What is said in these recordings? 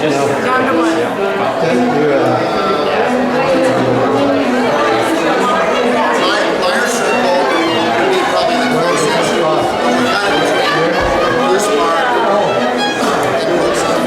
Down to what? Fire circle would be probably the closest. We're kind of between Bruce Park and Brookside.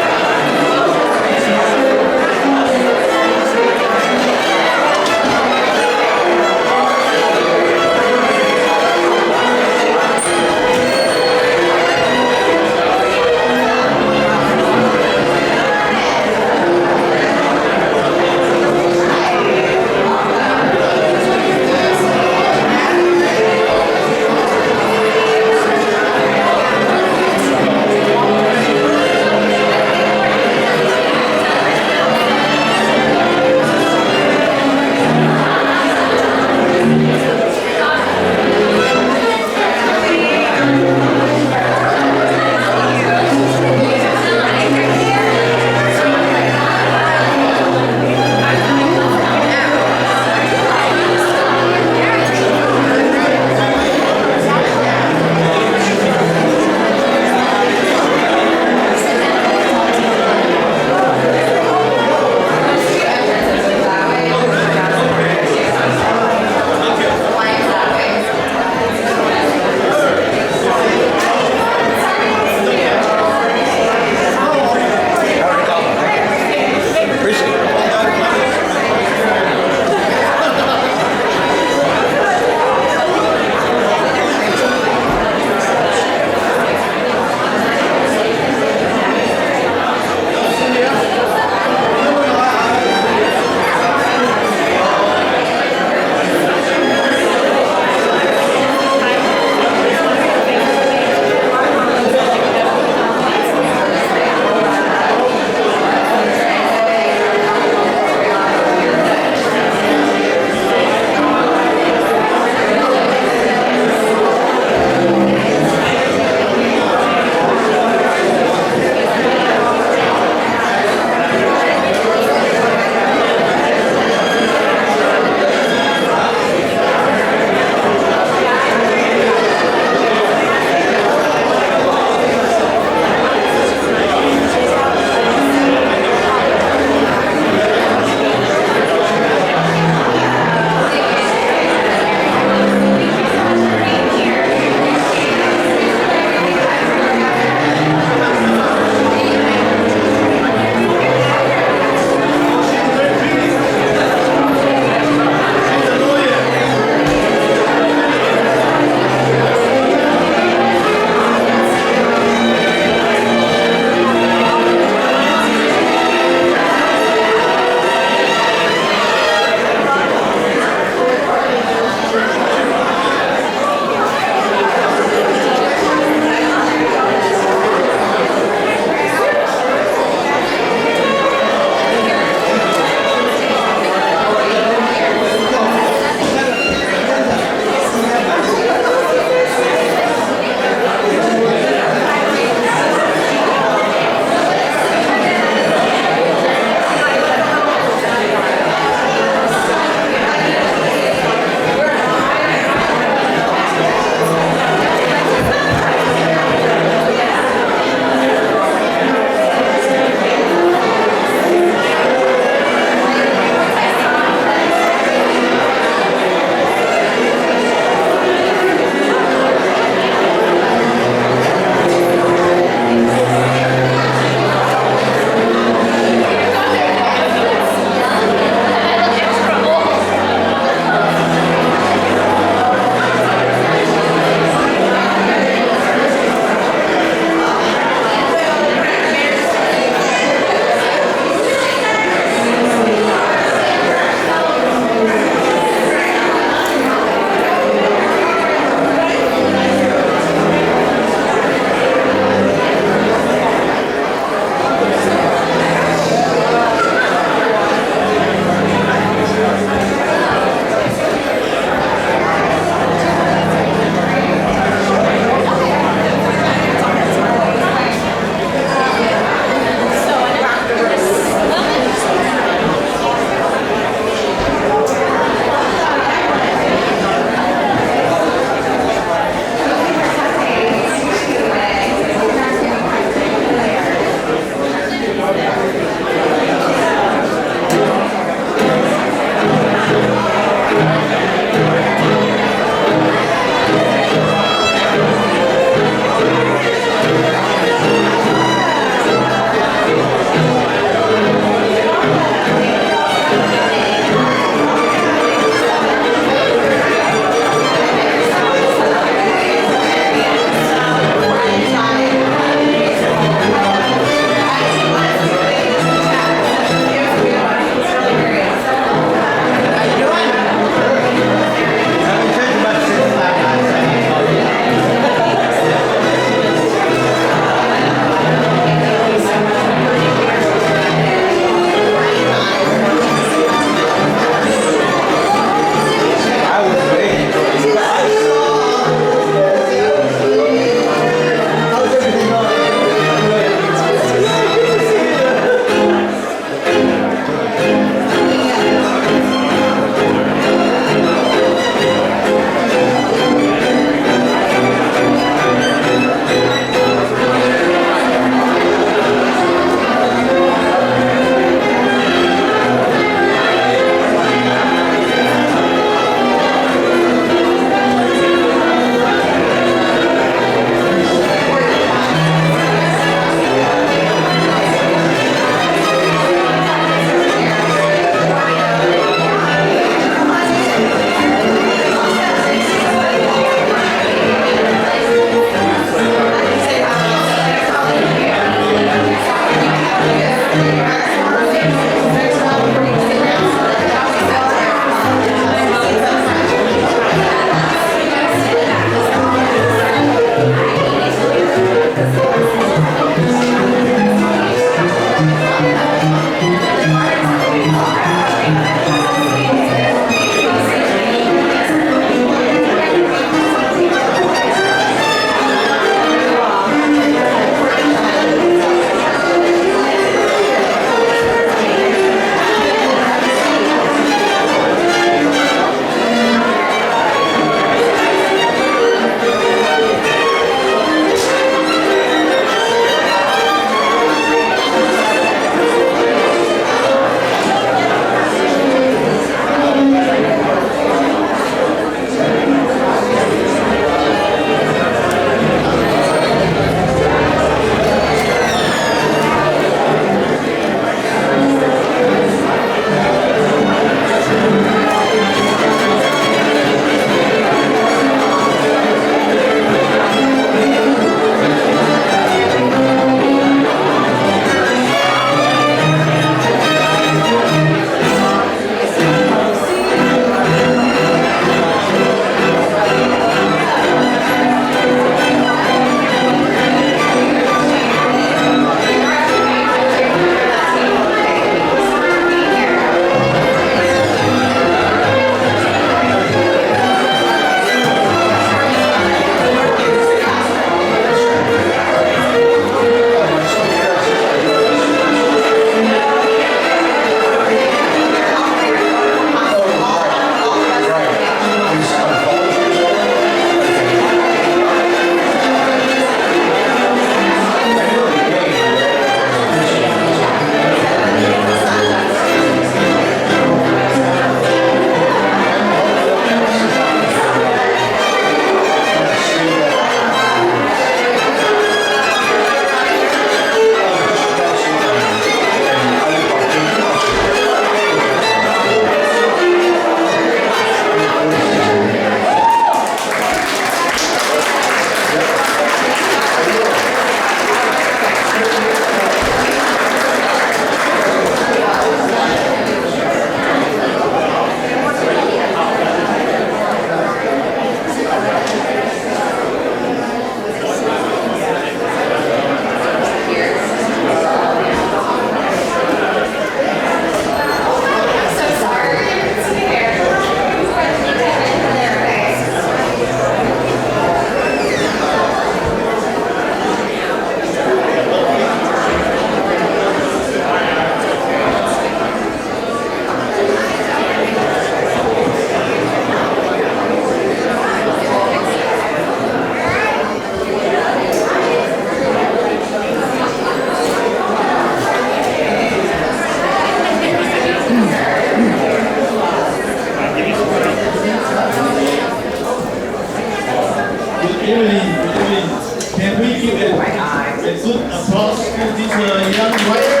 good applause to this young writer.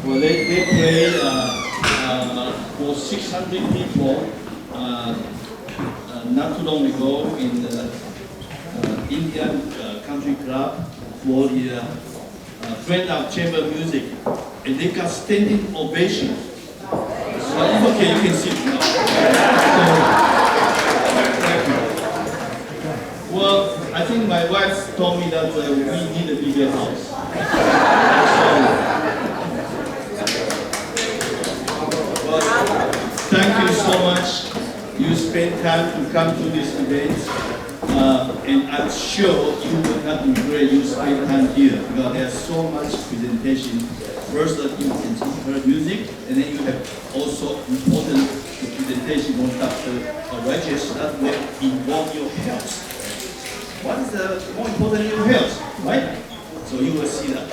Well, they play for 600 people not too long ago in the Indian country club for the friend of chamber music, and they got standing ovation. So it's okay, you can sit now. Thank you. Well, I think my wife told me that we need a bigger house. Thank you so much. You spent time to come to this event, and I'm sure you will not regret you spend time here because there's so much presentation. First, you can hear music, and then you have also important presentation on Dr. Regis that will involve your health. What is the more important in your health, right? So you will see that.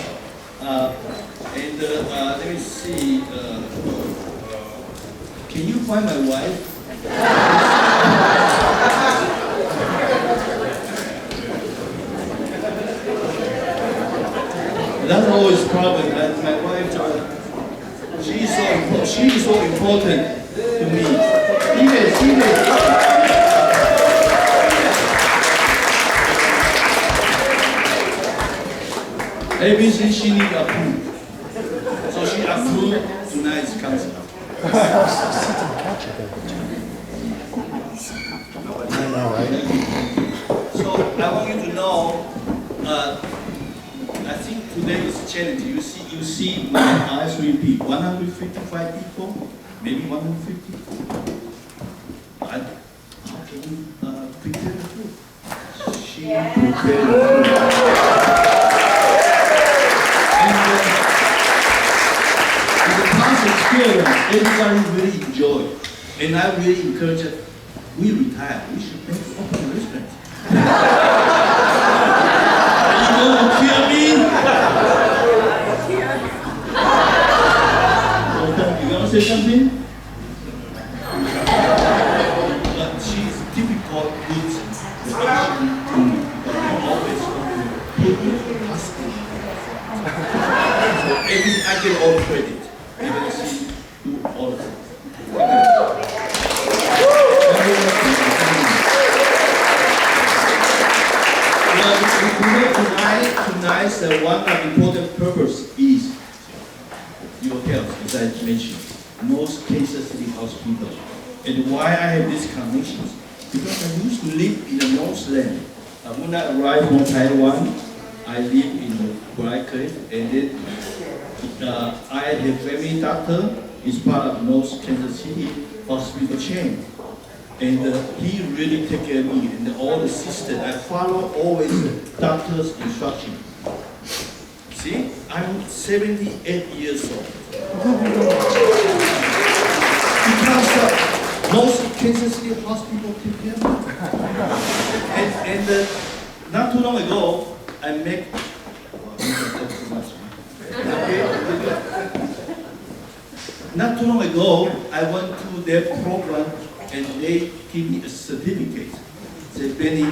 Let me see. Can you find my wife? That's always a problem. That my wife, she is so important to me. Everything she needs approved. So she approved tonight's concert. I know, right? So I want you to know, I think today's challenge, you see my eyes repeat, 155 people, maybe 150. How can you prepare the food? She prepared the food. Everybody really enjoy, and I really encourage it. We retire. We should make open a restaurant. Are you going to kill me? You going to say something? But she's typical good relation to me because I always want to put me in the hospital. So everything I get all credit. Even she do all of it. Tonight's one of the important purpose is your health, as I mentioned. Most Kansas City hospital. And why I have these connections? Because I used to live in the Northland. When I arrived from Taiwan, I lived in the Briarcliff, and then I had a family doctor. He's part of North Kansas City hospital chain. And he really take care of me and all the system. I follow always the doctor's instruction. See, I'm 78 years old. Because most Kansas City hospital take care of me. And not too long ago, I met. Not too long ago, I went to their program. And they give me a certificate. Say, Benny,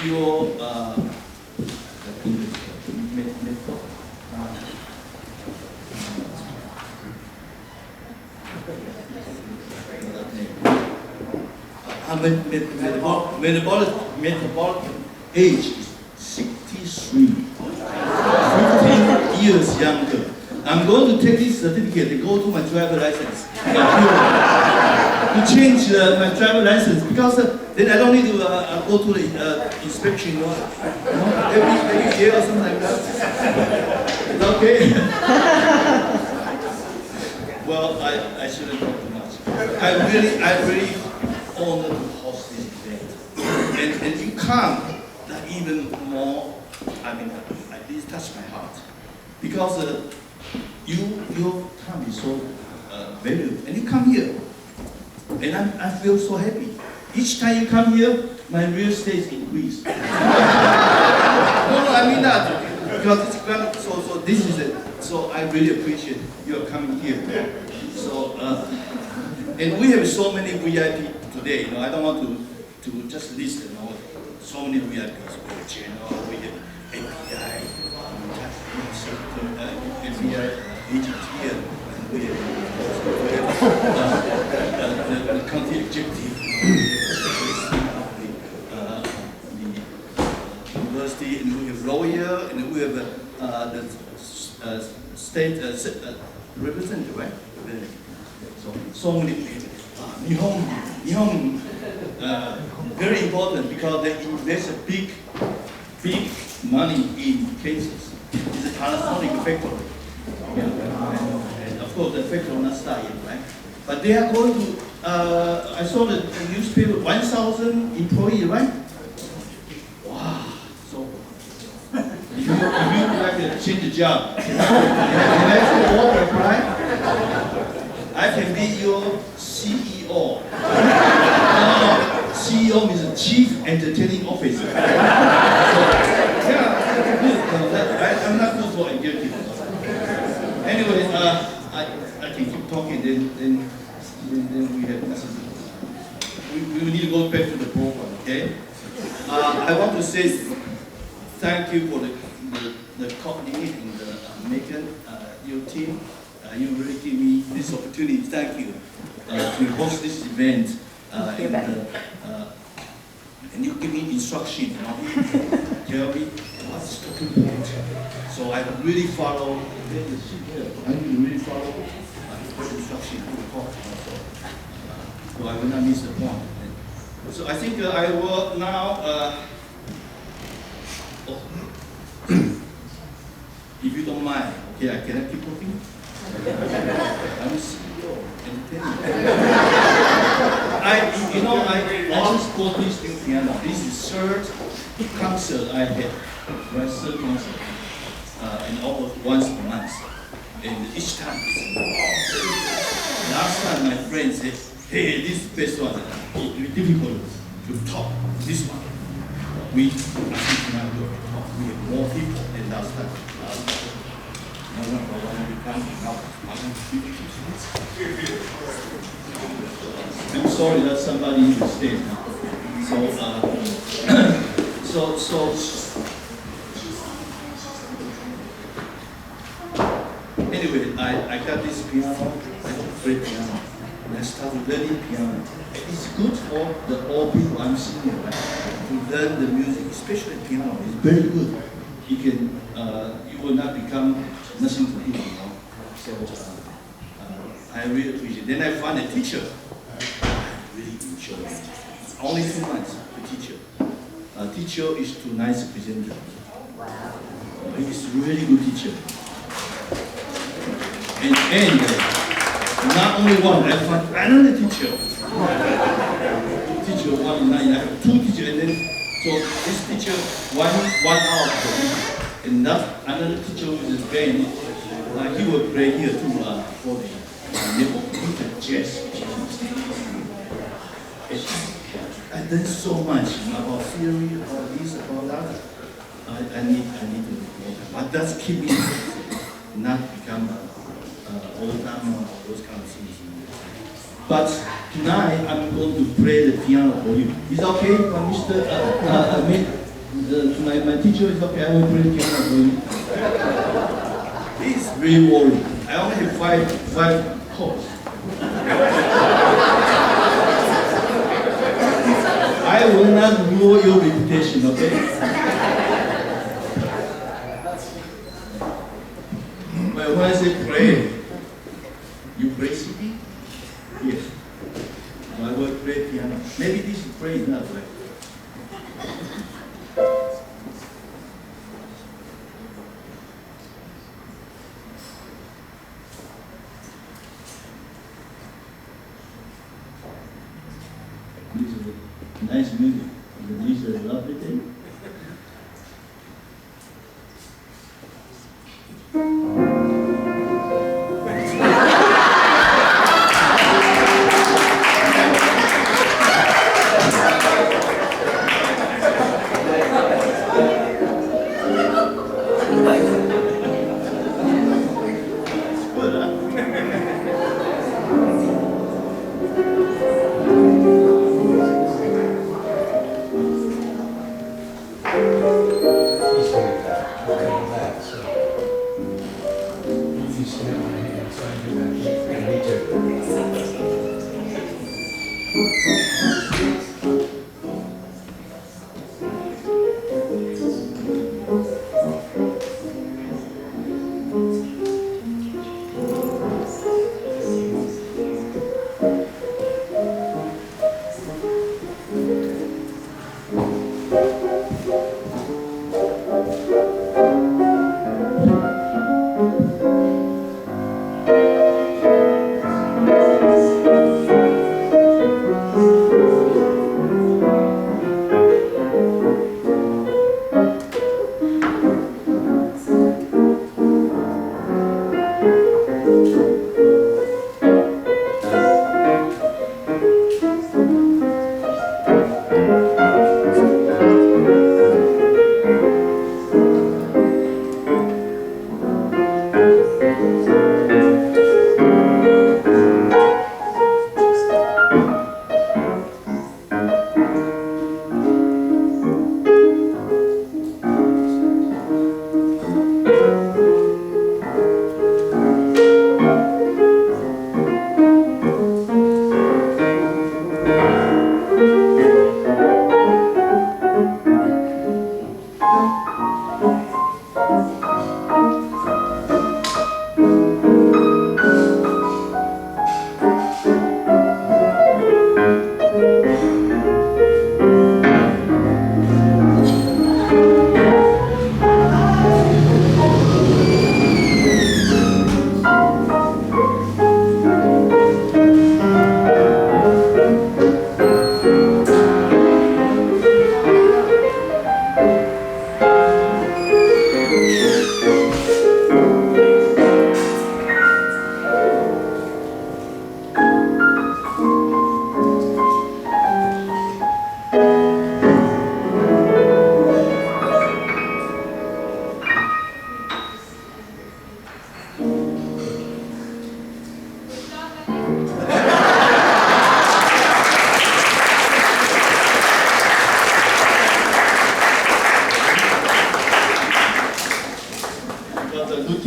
your metabolic age is 63. 15 years younger. I'm going to take this certificate and go to my driver license. To change my driver license because then I don't need to go to the inspection every year or something like that. Is that okay? Well, I shouldn't talk too much. I really honored to host this event. And you come, that even more, this touched my heart. Because your time is so valuable. And you come here. And I feel so happy. Each time you come here, my real estate increase. No, I mean that. Because so this is So I really appreciate your coming here. So, and we have so many VIP today. I don't want to just list, so many VIPs. We have general, we have API, API agent here, and we have the county executive, the university, and we have lawyer, and we have the state representative, right? So many people. Nihon, very important because they invest a big money in cases. It's a Panasonic factory. And of course the factory will not start yet, right? But they are going to, I saw the newspaper, 1,000 employees, right? Wow, so if you would like to change the job, can I all apply? I can be your CEO. No, CEO means Chief Entertaining Officer. So, yeah, I'm not good for executive. Anyway, I can keep talking, then we have nothing. We need to go back to the program, okay? I want to say thank you for the coordinating, the Megan, your team. You really give me this opportunity. Thank you to host this event. And you give me instruction, tell me what's talking about. So I really follow. I really follow the instruction to the talk. So I will not miss the point. So I think I will now. If you don't mind, okay, I can keep talking. I'm CEO, entertainment. I always bought this new piano. This is third concert I had, right? Third concert, and almost once a month. And each time, last time my friend said, "Hey, this is the best one." It's difficult to top this one. We have more people than last time. I'm sorry that somebody in the stage now. Anyway, I got this piano, I play piano, and I started learning piano. It's good for the old people I'm senior, right? To learn the music, especially piano. It's very good. You can, you will not become nothing to do, So I really appreciate it. Then I found a teacher. I really enjoy it. Only 2 months, the teacher. Teacher is too nice presenter. Wow. He's a really good teacher. And not only one, I found another teacher. Teacher one, I have 2 teachers, and then so this teacher 1 hour per week, and that another teacher with his band. He will play here too for the jazz. I learned so much about theory, about this, about that. I need to work. But that's keep me not become old time or those kind of things. But tonight I'm going to play the piano for you. Is it okay, Mr. My teacher is okay. I will play the piano for you. He's really worried. I only have five chords. I will not ruin your reputation, okay? But when I say pray, you play CD? Yes. So I will play piano. Maybe this is pray enough, right? Nice music. These are lovely things. me too.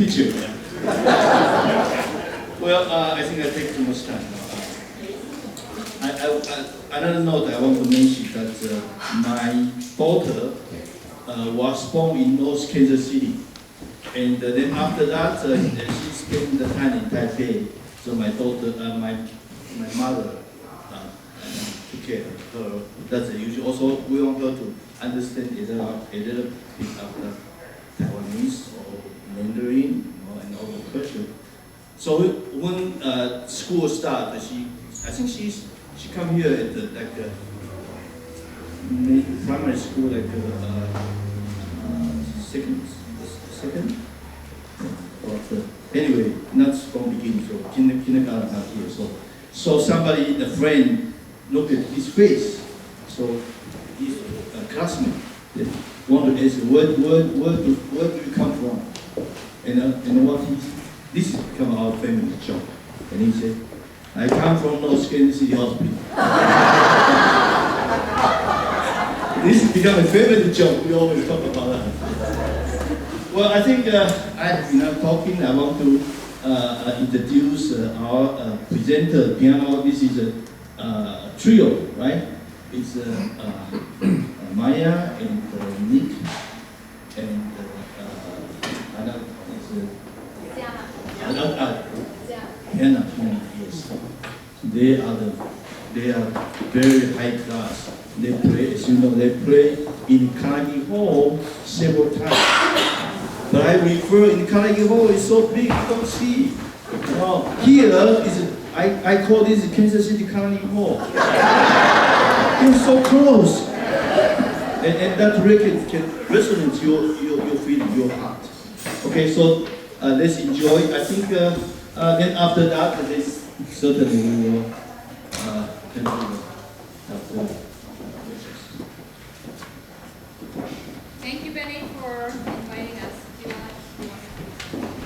teacher. Well, I think I take too much time. Another note I want to mention that my daughter was born in North Kansas City, and then after that she spent the time in Taipei. So my daughter, my mother took care of her. That's the usual. Also, we want her to understand a little bit of the Taiwanese or Mandarin, and all the culture. So when school started, I think she come here at the, primary school, second, or third. Anyway, not from beginning, so kindergarten not here. So somebody, the friend, looked at his face. So his classmate want to ask, where do you come from? And what this has become our family joke. And he said, I come from North Kansas City Hospital. This has become a family joke. We always talk about that. Well, I think I've enough talking. I want to introduce our presenter, piano. This is a trio, right? It's Maya and Nick and Anna. Hannah, yes. They are very high class. They play, as you know, they play in Carnegie Hall several times. But I refer in Carnegie Hall is so big, you don't see. Here is, I call this Kansas City Carnegie Hall. It's so close. And that record can resonate your feeling, your heart. Okay, so let's enjoy. I think then after that, certainly we will continue after. Thank you, Benny, for inviting us.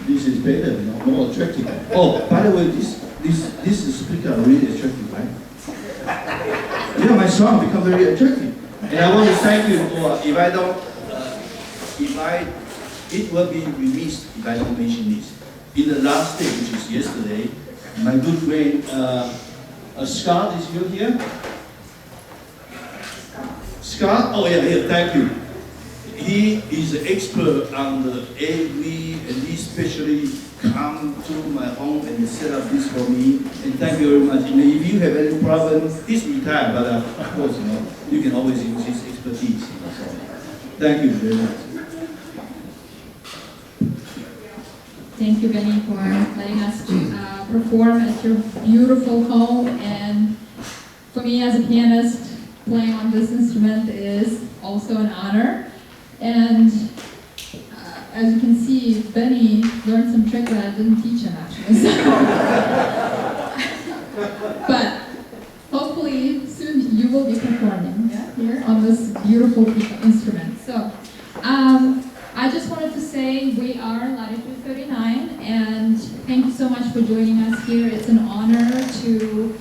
This is better, more attractive. Oh, by the way, this speaker are really attractive, right? Yeah, my song become very attractive. And I want to thank you for, it will be remiss if I don't mention this. In the last day, which is yesterday, my good friend Scott is you here? Scott? Oh yeah, thank you. He is an expert on the AV, and he especially come to my home and set up this for me. And thank you very much. If you have any problem, he's retired, but of course, you can always use his expertise. So, thank you very much. Thank you, Benny, for letting us perform at your beautiful home. And for me as a pianist, playing on this instrument is also an honor. And as you can see, Benny learned some trick that I didn't teach him actually. But hopefully soon you will be performing here on this beautiful instrument. So I just wanted to say we are Latitude 39, and thank you so much for joining us here. It's an honor to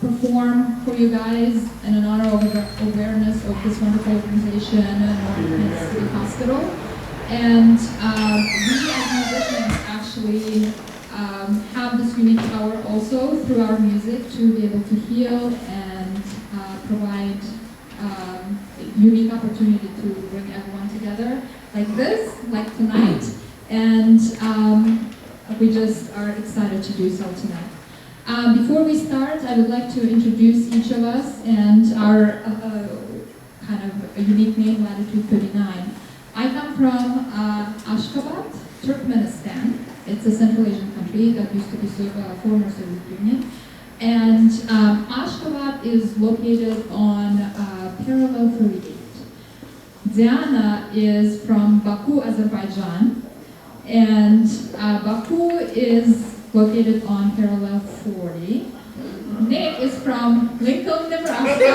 perform for you guys, and an honor of awareness of this wonderful organization and North City Hospital. And we as musicians actually have this unique power also through our music to be able to heal and provide a unique opportunity to bring everyone together like this, like tonight. And we just are excited to do so tonight. Before we start, I would like to introduce each of us and our kind of a unique name, Latitude 39. I come from Ashgabat, Turkmenistan. It's a Central Asian country that used to be former Soviet Union. And Ashgabat is located on parallel 38. Diana is from Baku, Azerbaijan. And Baku is located on parallel 40. Nick is from Lincoln, Nebraska.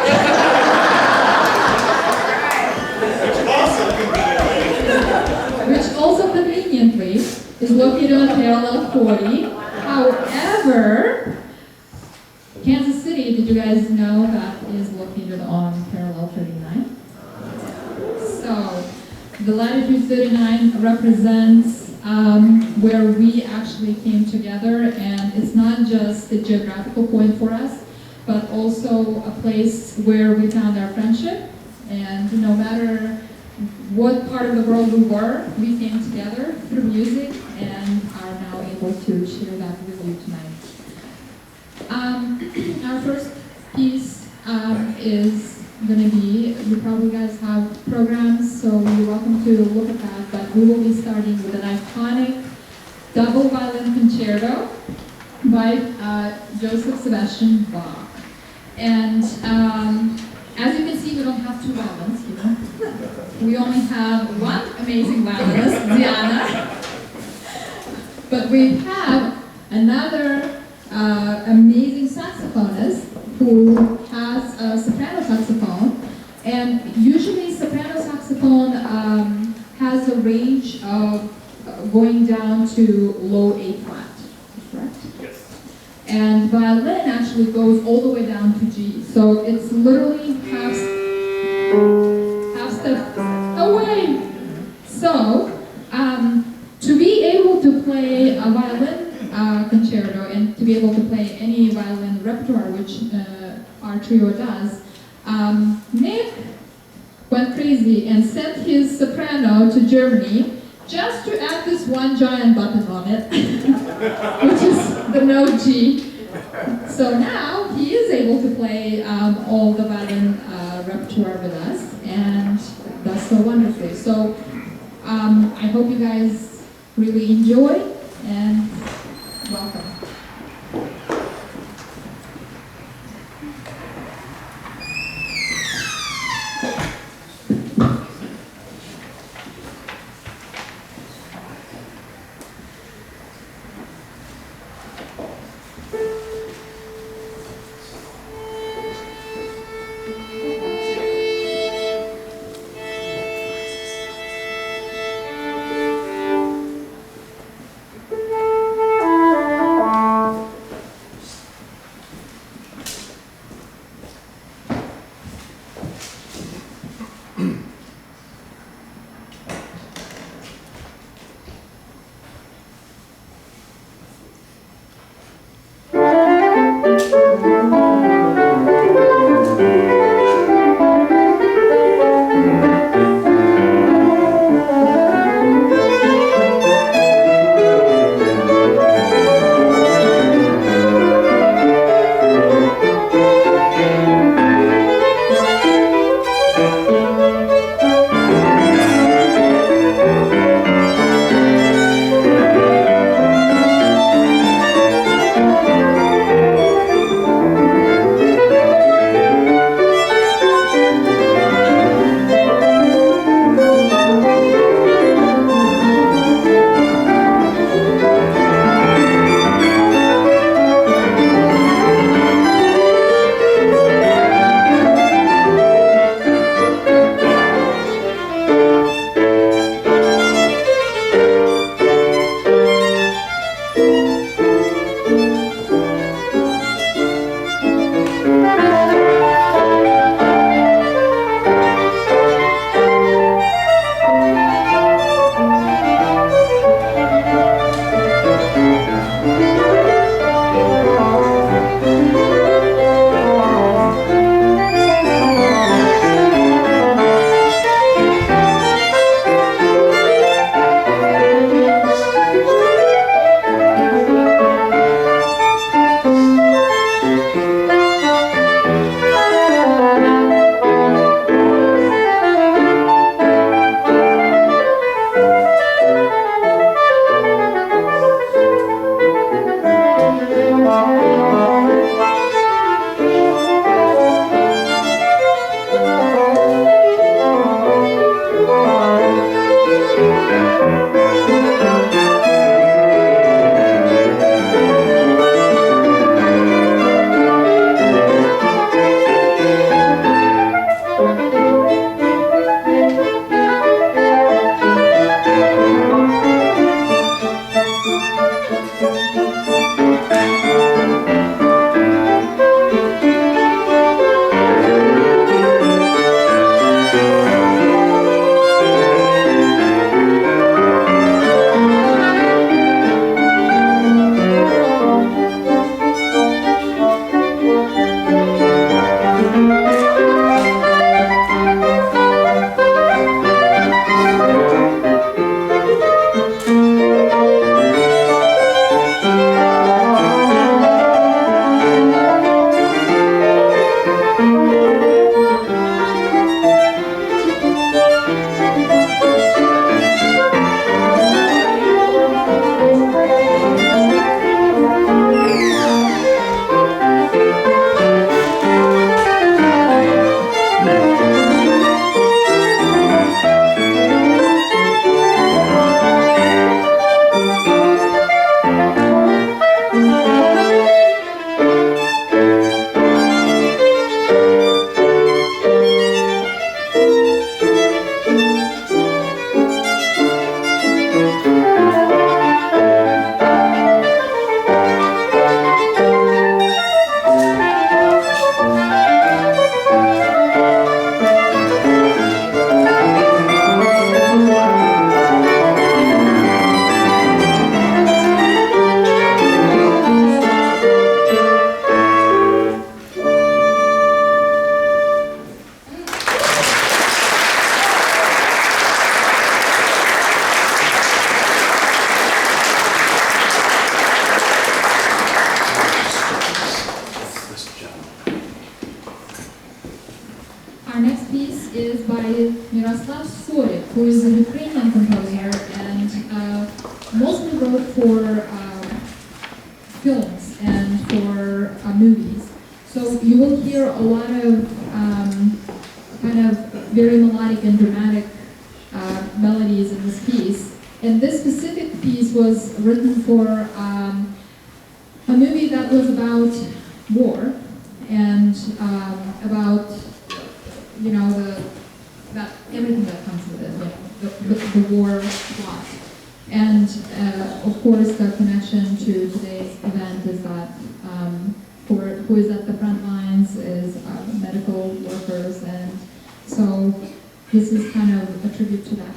Which also conveniently is located on parallel 40. However, Kansas City, did you guys know that is located on parallel 39? So, the Latitude 39 represents where we actually came together, and it's not just a geographical point for us, but also a place where we found our friendship. And no matter what part of the world we were, we came together through music and are now able to share that with you tonight. Our first piece is going to be, you probably guys have programs, so you're welcome to look at that, but we will be starting with an iconic double violin concerto by Joseph Sebastian Bach. And as you can see, we don't have two violins, we only have one amazing violinist, Diana, but we have another amazing saxophonist who has a soprano saxophone, and usually soprano saxophone has a range of going down to low A flat, correct? Yes. And violin actually goes all the way down to G, so it's literally half step away. So to be able to play a violin concerto and to be able to play any violin repertoire, which our trio does, Nick went crazy and sent his soprano to Germany just to add this one giant button on it, which is the note G. So now he is able to play all the violin repertoire with us, and that's so wonderful. So I hope you guys really enjoy, and welcome. Miroslav Skorik, who is a Ukrainian composer and mostly wrote for films and for movies. So you will hear a lot of kind of very melodic and dramatic melodies in this piece. And this specific piece was written for a movie that was about war and about, you know, that everything that comes with it, the war plot. And of course, the connection to today's event is that who is at the front lines is medical workers, and so this is kind of a tribute to that.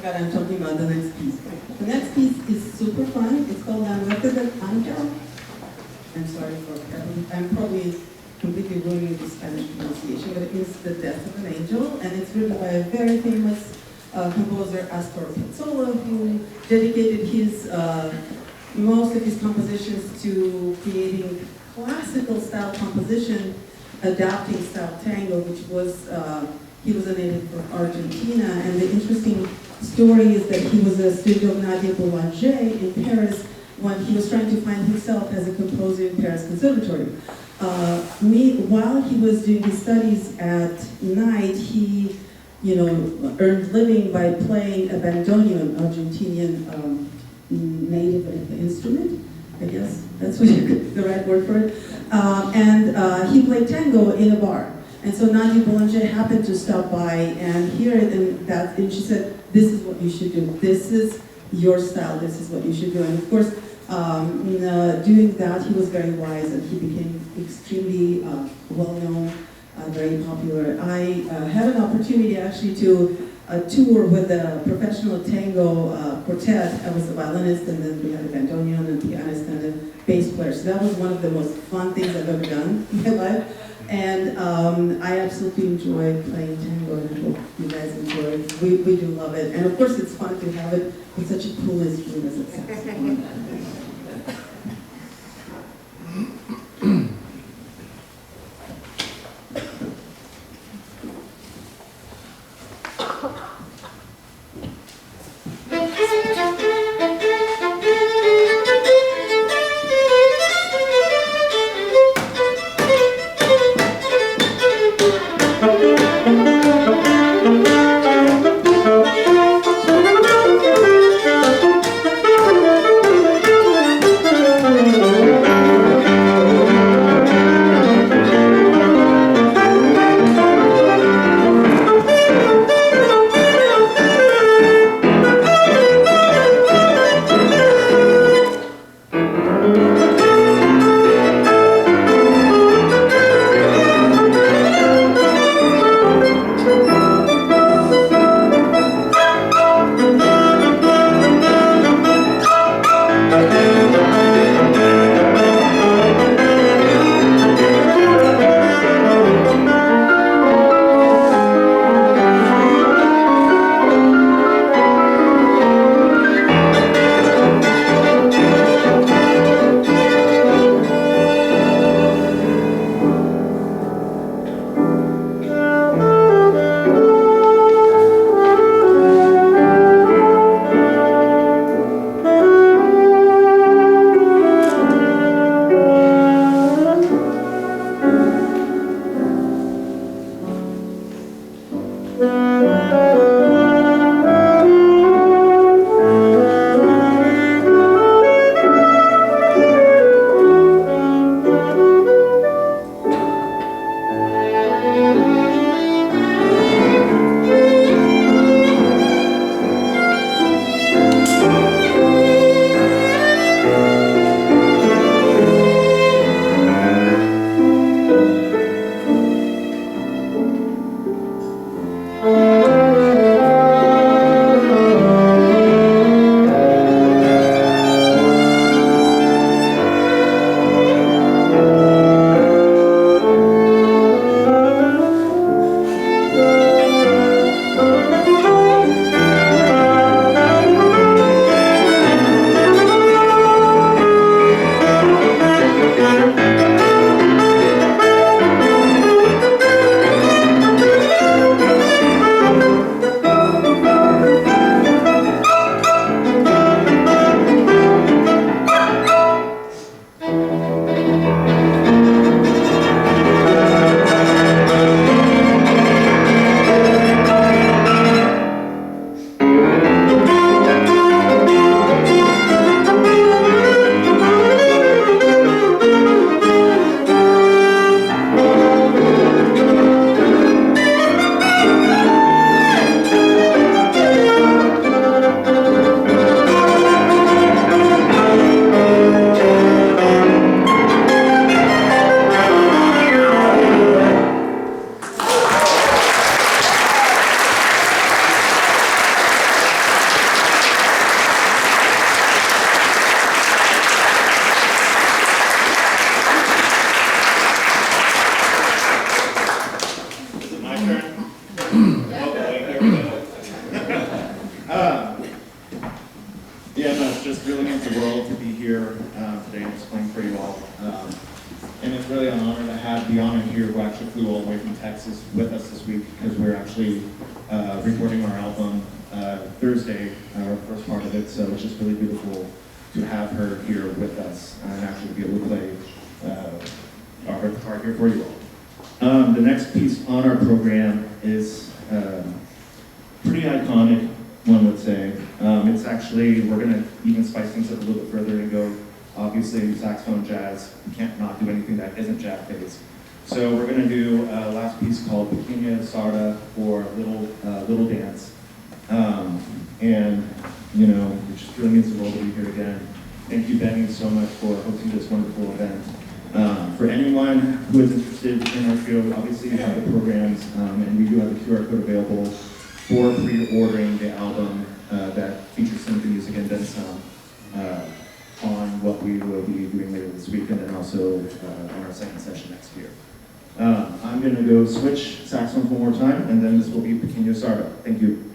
God, I'm talking about the next piece. The next piece is super fun. It's called La Muerte del Ángel. I'm sorry for I'm probably completely ruining the Spanish pronunciation, but it means the death of an angel, and it's written by a very famous composer, Astor Piazzolla, who dedicated his most of his compositions to creating classical style composition, adapting style tango, which was, he was a native from Argentina, and the interesting story is that he was a student of Nadia Boulanger in Paris when he was trying to find himself as a composer in Paris Conservatory. While he was doing his studies at night, he, earned living by playing a bandoneon, Argentinian native instrument, I guess that's what the right word for it. And he played tango in a bar. And so Nadia Boulanger happened to stop by and hear it, and she said, "This is what you should do. This is your style. This is what you should do." And of course, doing that, he was very wise, and he became extremely well-known, very popular. I had an opportunity actually to tour with a professional tango quartet. I was a violinist, and then we had a bandoneon and a pianist and a bass player. So that was one of the most fun things I've ever done in my life. And I absolutely enjoy playing tango, and I hope you guys enjoy it. We do love it. And of course, it's fun to have it with such a cool instrument as it saxophone. Yeah, no, it's just really means the world to be here today and explain for you all. And it's really an honor to have Deanna here, who actually flew all the way from Texas with us this week, because we're actually recording our album Thursday, our first part of it, so it's just really beautiful to have her here with us and actually be able to play our part here for you all. The next piece on our program is pretty iconic, one would say. It's actually, we're gonna even spice things up a little bit further and go, obviously, saxophone, jazz. You can't not do anything that isn't jazz-based. So we're gonna do a last piece called Pequeña Sarda, or Little Dance. And, you know, it just really means the world to be here again. Thank you, Benny, so much for hosting this wonderful event. For anyone who is interested in our field, obviously we have the programs, and we do have the QR code available for pre-ordering the album that features some of the music and then some on what we will be doing later this week, and then also on our second session next year. I'm going to go switch saxophones one more time, and then this will be Pequeño Sarda. Thank you.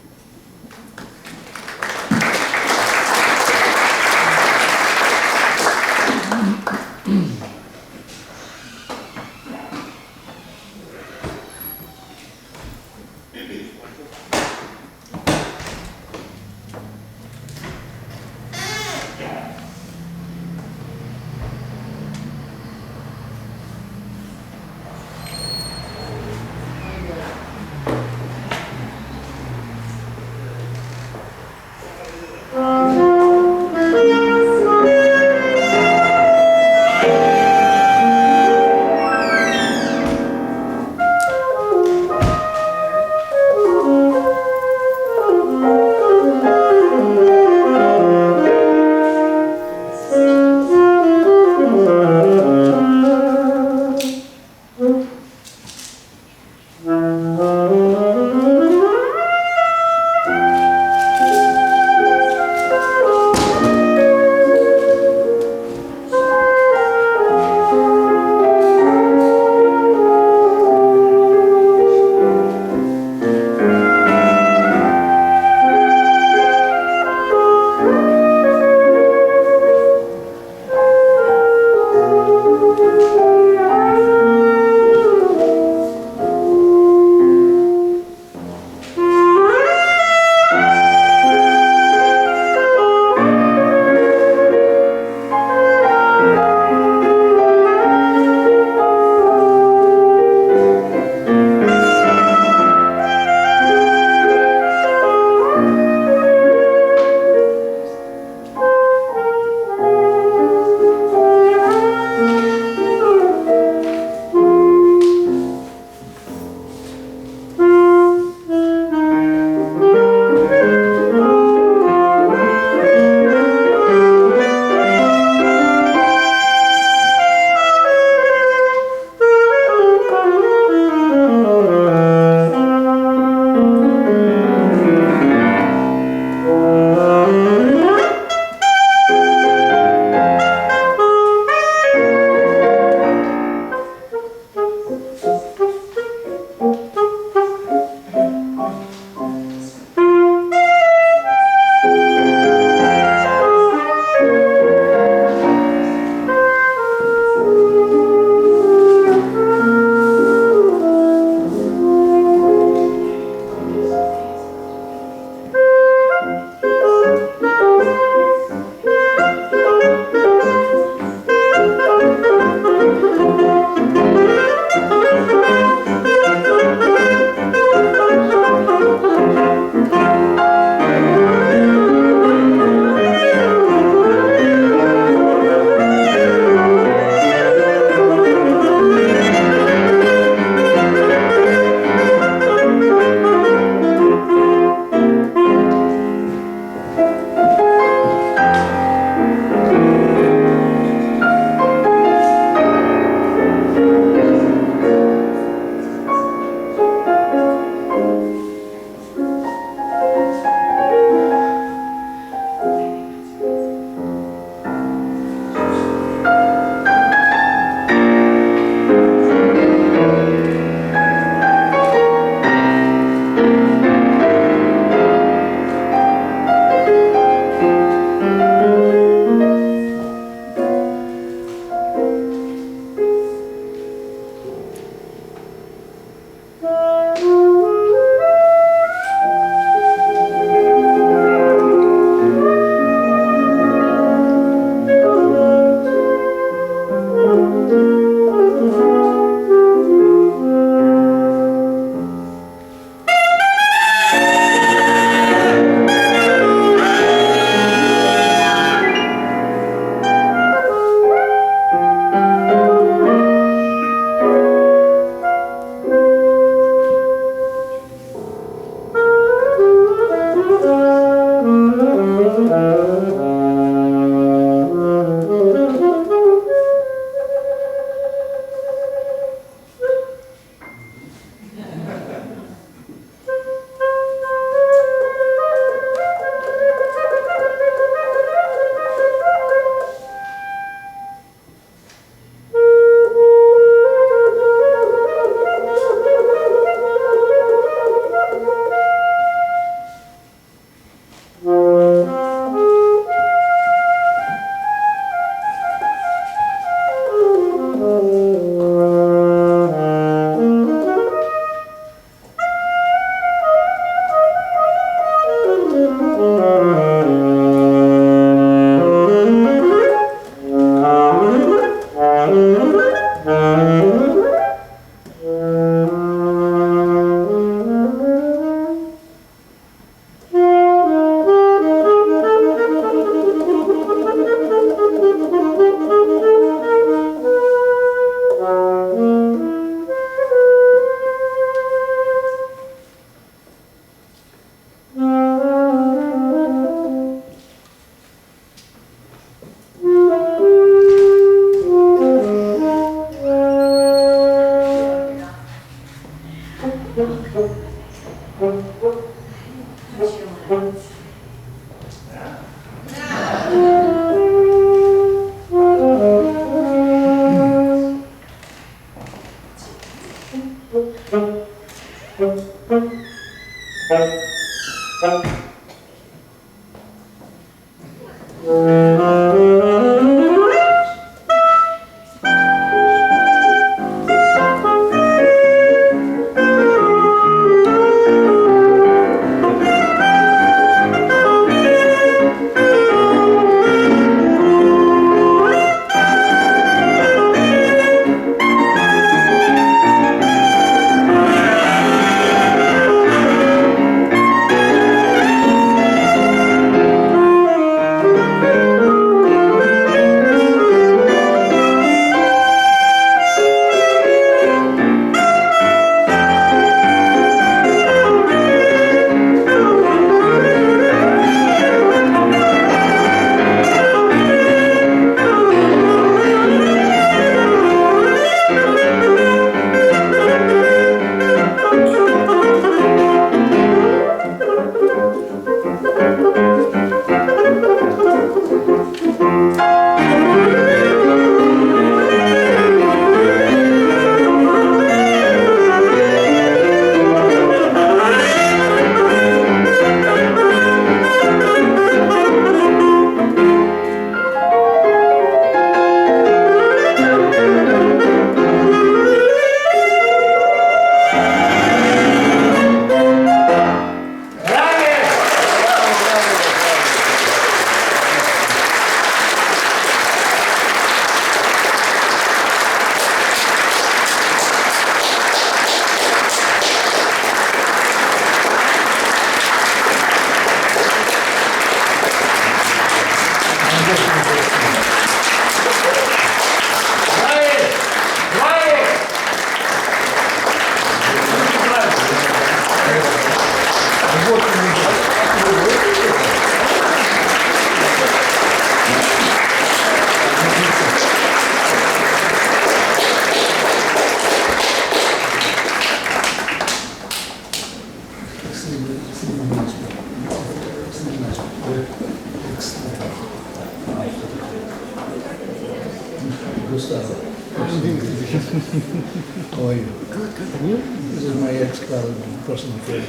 How are you? Good, good. And you? This is my ex-colleague, personal friend.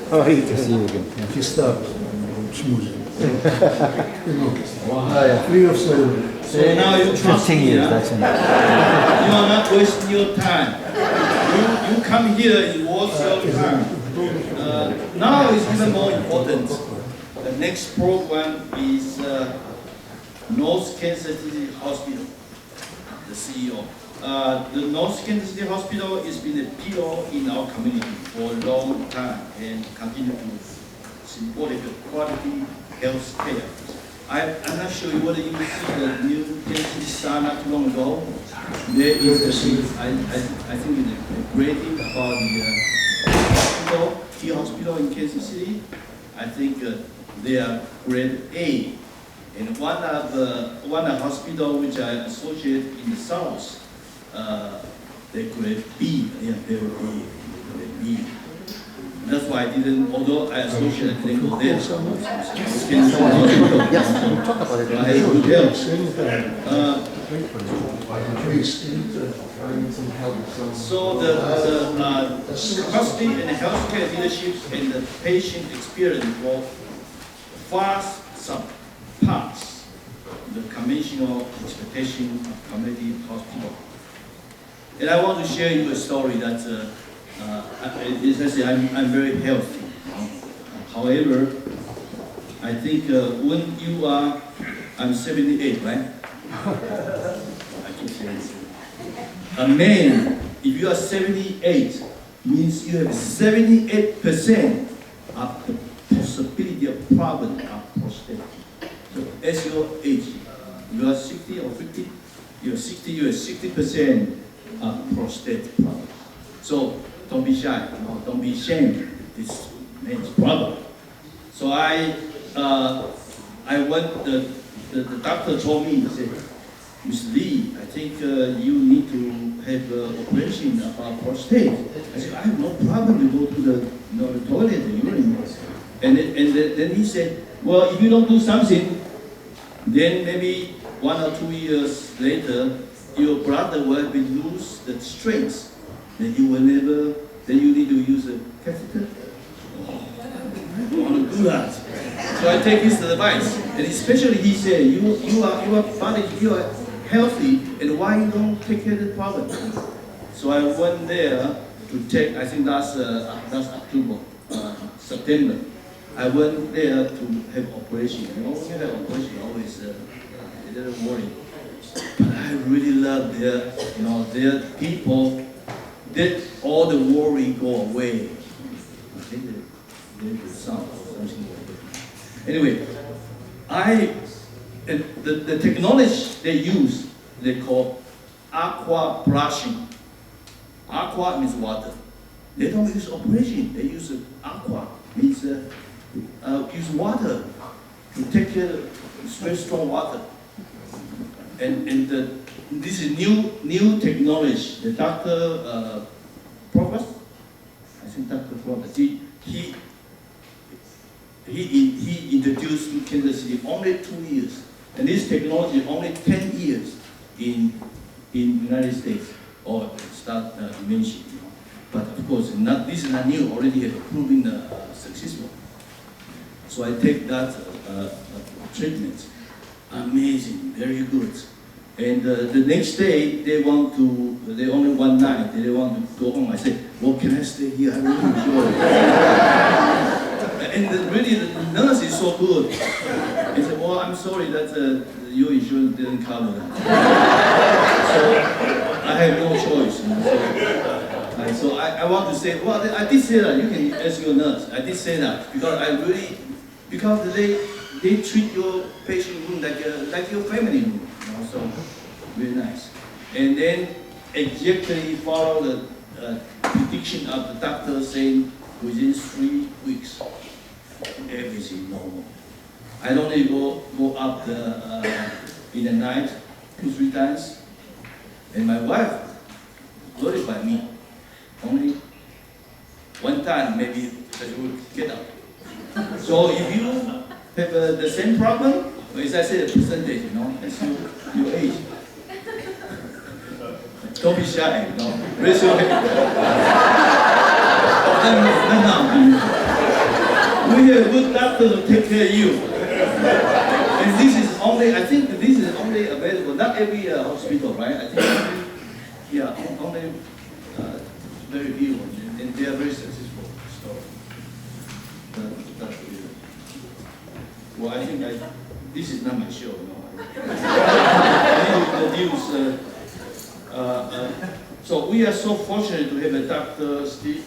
How are you doing? See you again. He stopped schmoozing. You know, free of service. So now you trust 15 me, years, huh? that's enough. You are not wasting your time. You come here, it's worth your time. Now it's even more important. The next program is North Kansas City Hospital, the CEO. The North Kansas City Hospital has been a pillar in our community for a long time and continue to support the quality health care. I'm not sure whether you see the new Kansas City sign not too long ago. There is the I think it's a great thing about the hospital, key hospital in Kansas City. I think they are grade A. And one hospital which I associate in the south, they grade B. They are very grade B. That's why I didn't, although I associate, I didn't go there. Yes, we'll talk about it. I had good health. So the capacity and healthcare leadership and the patient experience will far surpass the conventional expectation of community hospital. And I want to share you a story that I'm very healthy. However, I think when you are, I'm 78, right? I keep saying this. A man, if you are 78, means you have 78% of the possibility of problem of prostate. So as your age, you are 60 or 50, you are 60, you have 60% of prostate problem. So don't be shy, don't be ashamed. This man's problem. So I went. The doctor told me, he said, Mr. Lee, I think you need to have an operation about prostate. I said, I have no problem to go to the toilet, the urine. And then he said, well, if you don't do something, then maybe 1 or 2 years later, your brother will lose the strength. Then you will never, then you need to use a catheter. Oh, I don't want to do that. So I take his advice, and especially he said, your body, you are healthy, and why you don't take care of the problem? So I went there to take, I think that's October, September. I went there to have operation. You know, when you have operation, always a little worried. But I really love their people. Did all the worry go away? I think the sound or something like that. Anyway, the technology they use, they call aqua brushing. Aqua means water. They don't use operation. They use aqua, means use water to take care of very strong water. And this is new technology. The Dr. Progress, I think Dr. Progress, he introduced to Kansas City only 2 years, and this technology only 10 years in United States or start dimension. You know. But of course, this is not new. Already have proven successful. So I take that treatment. Amazing, very good. And the next day, they only one night, they want to go home. I said, well, can I stay here? I really enjoy it. And really, the nurse is so good. He said, well, I'm sorry that your insurance didn't cover that. So I have no choice. You know, so I want to say, well, I did say that. You can ask your nurse. I did say that because they treat your patient room like your family room. You know, so very nice. And then exactly follow the prediction of the doctor saying within 3 weeks, everything normal. I don't need to go up in the night 2-3 times. And my wife worried by me. Only one time maybe that will get up. So if you have the same problem, as I said, a percentage, you know, that's your age. Don't be shy, you know. Raise your hand. We have a good doctor to take care of you. And this is only, I think this is only available, not every hospital, right? I think, only very few, and they are very successful. So, that's really. Well, I think this is not my show, no. I need to introduce. So we are so fortunate to have a Dr. Steve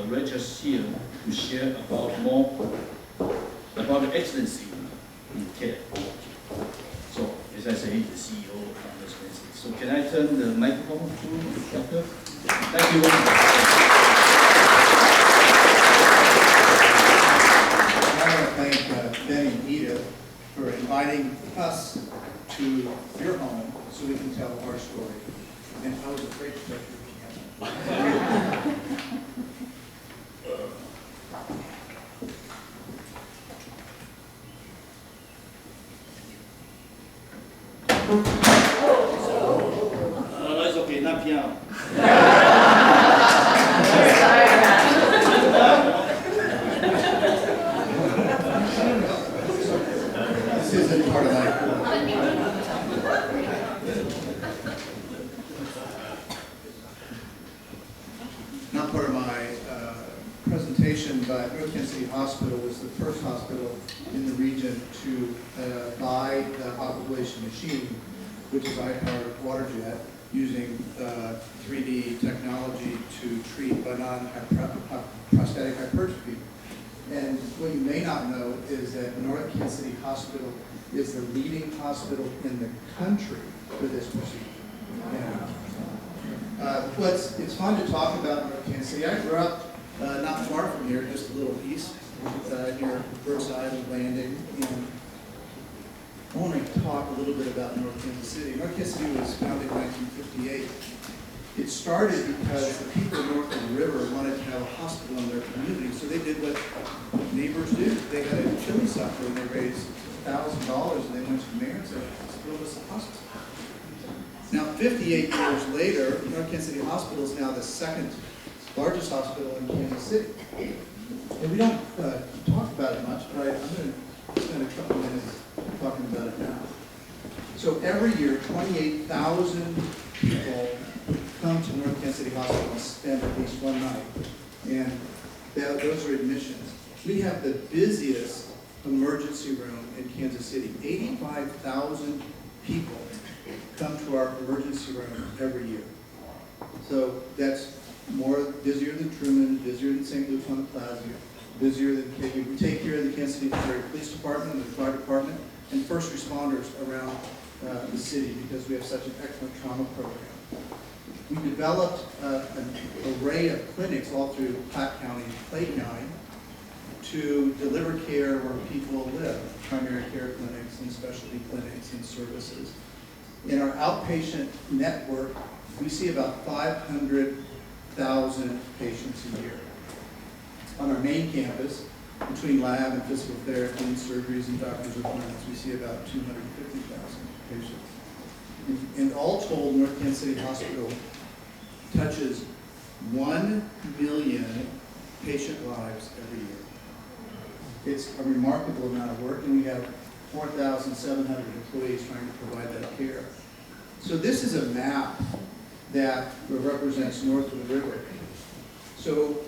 Regis here to share about the excellency in care. So, as I say, he's the CEO of this business. So can I turn the microphone to the doctor? Thank you very much. I want to thank Ben and Edith for inviting us to your home so we can tell our story. And I was afraid to touch your camera. It's okay, not piano. This isn't part of my not part of my presentation, but North Kansas City Hospital was the first hospital in the region to buy the aquablation machine, which is eye-powered water jet, using 3D technology to treat prostatic hypertrophy. And what you may not know is that North Kansas City Hospital is the leading hospital in the country for this procedure. It's fun to talk about North Kansas City. I grew up not far from here, just a little east, near Brookside and Landing. And I want to talk a little bit about North Kansas City. North Kansas City was founded in 1958. It started because the people north of the river wanted to have a hospital in their community, so they did what neighbors do. They had a chili supper and they raised $1,000 and they went to the mayor and said, let's build us a hospital. Now, 58 years later, North Kansas City Hospital is now the second largest hospital in Kansas City. And we don't talk about it much, but I'm going to spend a couple minutes talking about it now. So every year, 28,000 people come to North Kansas City Hospital and spend at least one night. And those are admissions. We have the busiest emergency room in Kansas City. 85,000 people come to our emergency room every year. So that's busier than Truman, busier than St. Luke's on the Plaza, busier than KU. We take care of the Kansas City Missouri Police Department and the fire department and first responders around the city because we have such an excellent trauma program. We developed an array of clinics all through Platte County and Clay County to deliver care where people live, primary care clinics and specialty clinics and services. In our outpatient network, we see about 500,000 patients a year. On our main campus, between lab and physical therapy and surgeries and doctor's appointments, we see about 250,000 patients. And all told, North Kansas City Hospital touches 1 million patient lives every year. It's a remarkable amount of work, and we have 4,700 employees trying to provide that care. So this is a map that represents north of the river. So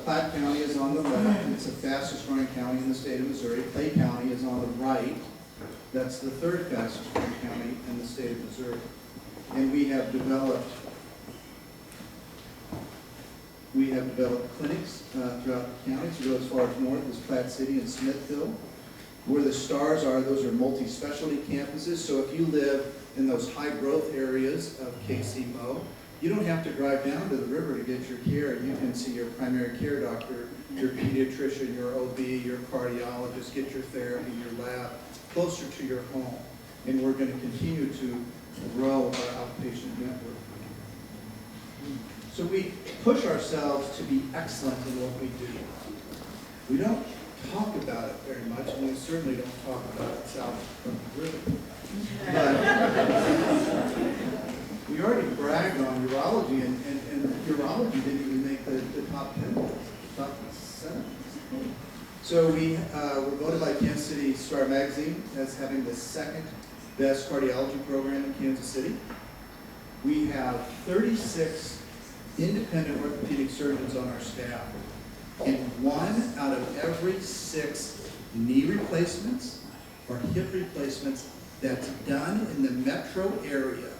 Platte County is on the left, and it's the fastest growing county in the state of Missouri. Clay County is on the right. That's the third fastest growing county in the state of Missouri. And we have developed clinics throughout the county to go as far as north as Platte City and Smithville. Where the stars are, those are multi-specialty campuses. So if you live in those high growth areas of KCMO, you don't have to drive down to the river to get your care. You can see your primary care doctor, your pediatrician, your OB, your cardiologist, get your therapy, your lab closer to your home. And we're going to continue to grow our outpatient network. So we push ourselves to be excellent in what we do. We don't talk about it very much, and we certainly don't talk about it south from the river. But we already bragged on urology, and urology didn't even make the top 10, top 7. So we were voted by Kansas City Star Magazine as having the second best cardiology program in Kansas City. We have 36 independent orthopedic surgeons on our staff. And 1 out of every 6 knee replacements or hip replacements that's done in the metro area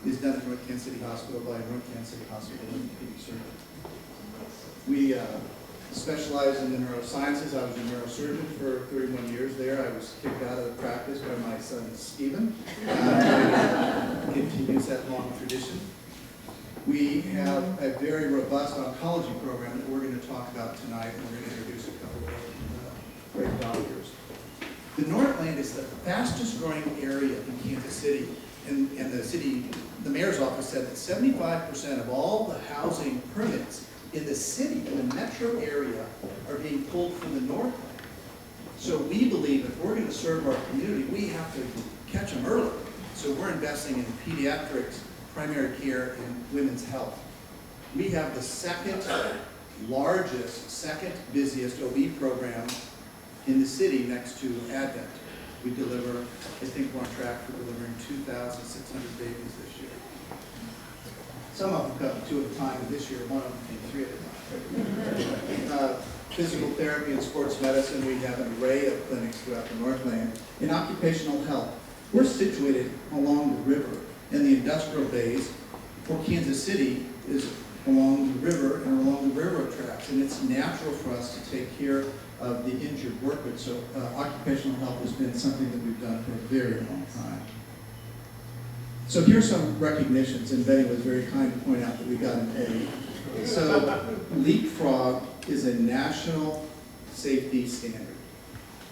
is done at North Kansas City Hospital by North Kansas City Hospital orthopedic surgeon. We specialize in the neurosciences. I was a neurosurgeon for 31 years there. I was kicked out of the practice by my son, Stephen. Continues that long tradition. We have a very robust oncology program that we're going to talk about tonight, and we're going to introduce a couple of great doctors. The Northland is the fastest growing area in Kansas City, and the mayor's office said that 75% of all the housing permits in the city, in the metro area, are being pulled from the Northland. So we believe if we're going to serve our community, we have to catch them early. So we're investing in pediatrics, primary care, and women's health. We have the second largest, second busiest OB program in the city next to Advent. We deliver, I think we're on track for delivering 2,600 babies this year. Some of them come 2 at a time, and this year one of them came 3 at a time. Physical therapy and sports medicine, we have an array of clinics throughout the Northland. In occupational health, we're situated along the river, and the industrial base for Kansas City is along the river and along the railroad tracks, and it's natural for us to take care of the injured workers. So occupational health has been something that we've done for a very long time. So here's some recognitions, and Betty was very kind to point out that we got an A. So Leapfrog is a national safety standard,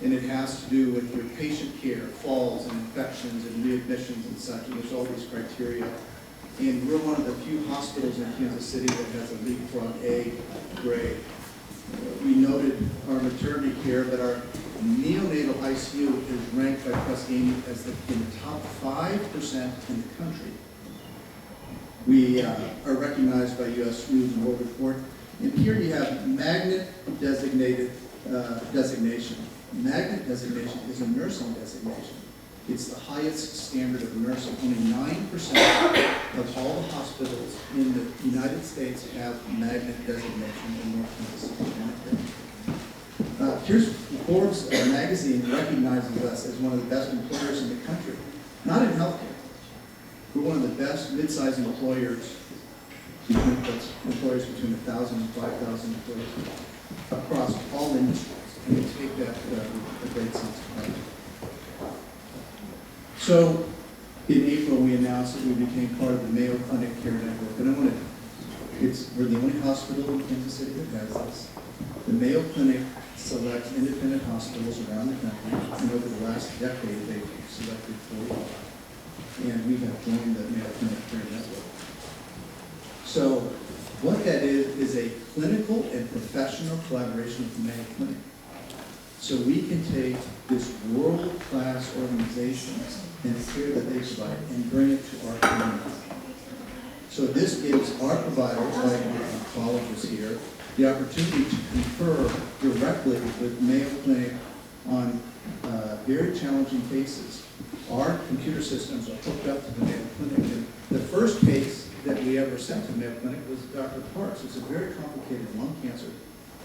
and it has to do with your patient care, falls and infections and readmissions and such, and there's all these criteria. And we're one of the few hospitals in Kansas City that has a Leapfrog A grade. We noted our maternity care, but our neonatal ICU is ranked by Press Ganey as in the top 5% in the country. We are recognized by U.S. News and World Report And here you have magnet designated designation. Magnet designation is a nursing designation. It's the highest standard of nursing. Only 9% of all the hospitals in the United States have magnet designation in North Kansas. Here's Forbes magazine recognizes us as one of the best employers in the country. Not in healthcare. We're one of the best mid-sized employers between 1,000 and 5,000 employees across all industries. And we take that with a great sense of pride. So in April, we announced that we became part of the Mayo Clinic Care Network. And we're the only hospital in Kansas City that has this. The Mayo Clinic selects independent hospitals around the country, and over the last decade, they've selected 40. And we have joined the Mayo Clinic Care Network. So what that is a clinical and professional collaboration with the Mayo Clinic. So we can take this world-class organization and the care that they provide and bring it to our community. So this gives our providers, like the oncologists here, the opportunity to confer directly with Mayo Clinic on very challenging cases. Our computer systems are hooked up to the Mayo Clinic. And the first case that we ever sent to Mayo Clinic was Dr. Park's. It's a very complicated lung cancer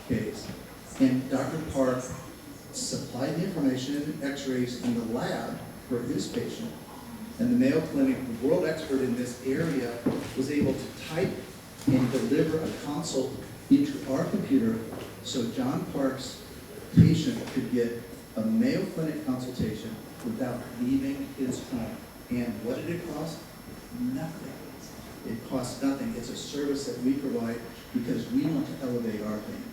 case. And Dr. Park supplied the information and x-rays in the lab for his patient. And the Mayo Clinic, the world expert in this area, was able to type and deliver a consult into our computer so John Park's patient could get a Mayo Clinic consultation without leaving his home. And what did it cost? Nothing. It costs nothing. It's a service that we provide because we want to elevate our thing.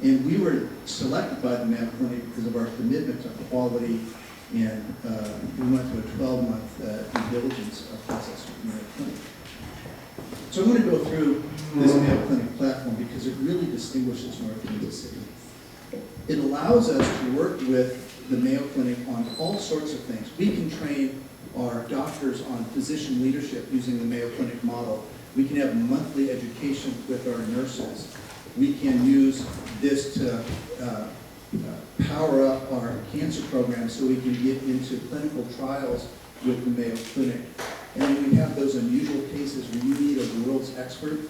And we were selected by the Mayo Clinic because of our commitment to quality, and we went through a 12-month due diligence process with the Mayo Clinic. So I'm going to go through this Mayo Clinic platform because it really distinguishes North Kansas City. It allows us to work with the Mayo Clinic on all sorts of things. We can train our doctors on physician leadership using the Mayo Clinic model. We can have monthly education with our nurses. We can use this to power up our cancer program so we can get into clinical trials with the Mayo Clinic. And when we have those unusual cases where you need a world's expert,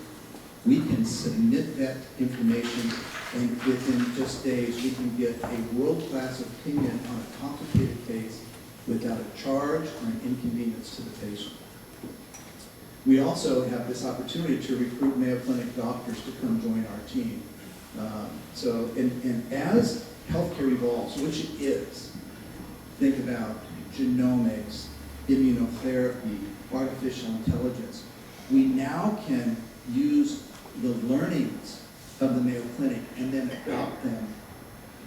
we can submit that information, and within just days we can get a world-class opinion on a complicated case without a charge or an inconvenience to the patient. We also have this opportunity to recruit Mayo Clinic doctors to come join our team. And as healthcare evolves, which it is, think about genomics, immunotherapy, artificial intelligence. We now can use the learnings of the Mayo Clinic and then adopt them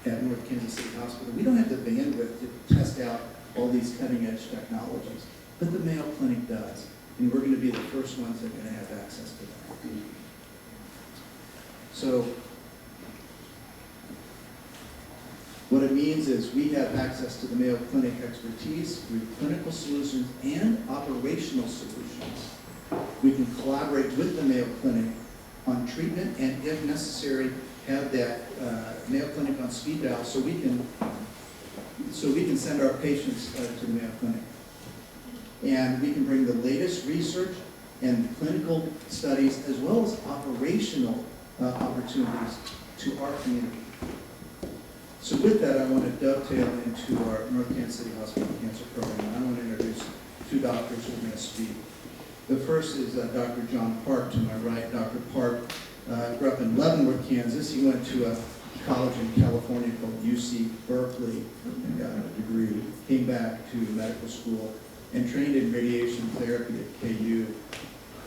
at North Kansas City Hospital. We don't have the bandwidth to test out all these cutting-edge technologies, but the Mayo Clinic does. And we're going to be the first ones that are going to have access to that. So what it means is we have access to the Mayo Clinic expertise with clinical solutions and operational solutions. We can collaborate with the Mayo Clinic on treatment and, if necessary, have that Mayo Clinic on speed dial so we can send our patients to the Mayo Clinic. And we can bring the latest research and clinical studies as well as operational opportunities to our community. So with that, I want to dovetail into our North Kansas City Hospital Cancer Program. And I want to introduce two doctors who are going to speak. The first is Dr. John Park to my right. Dr. Park grew up in Leavenworth, Kansas. He went to a college in California called UC Berkeley and got a degree. Came back to medical school and trained in radiation therapy at KU.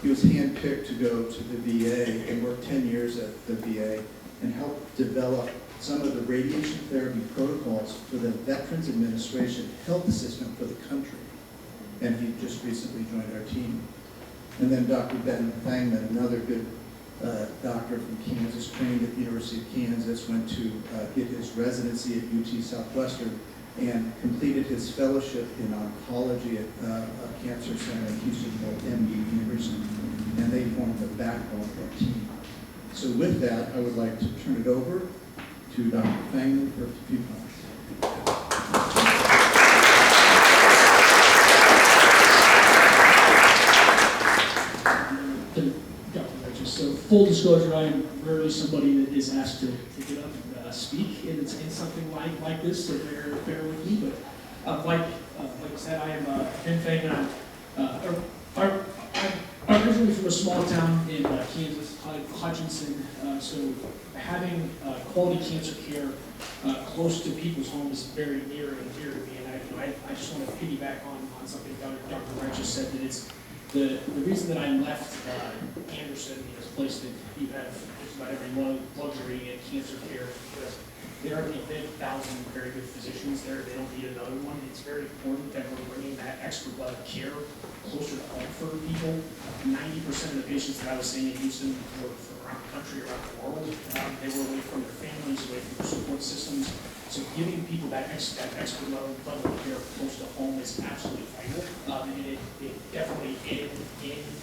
He was handpicked to go to the VA and worked 10 years at the VA and helped develop some of the radiation therapy protocols for the Veterans Administration health system for the country. And he just recently joined our team. And then Dr. Ben Thangman, another good doctor from Kansas, trained at the University of Kansas, went to get his residency at UT Southwestern and completed his fellowship in oncology at a cancer center in Houston called MD University. And they formed the backbone of our team. So with that, I would like to turn it over to Dr. Fangman for a few comments. So full disclosure, I am rarely somebody that is asked to get up and speak in something like this, so bear with me. But like I said, I am Ben Fangman. I'm originally from a small town in Kansas, Hutchinson. So having quality cancer care close to people's homes is very near and dear to me. And I just want to piggyback on something Dr. Wright just said, that it's the reason that I left Anderson, this place that you have just about every luxury in cancer care, because there are 1,000 very good physicians there. They don't need another one. It's very important that we're bringing that expert level care closer to home for people. 90% of the patients that I was seeing in Houston were from around the country, around the world. They were away from their families, away from their support systems. So giving people that expert level of care close to home is absolutely vital. And it definitely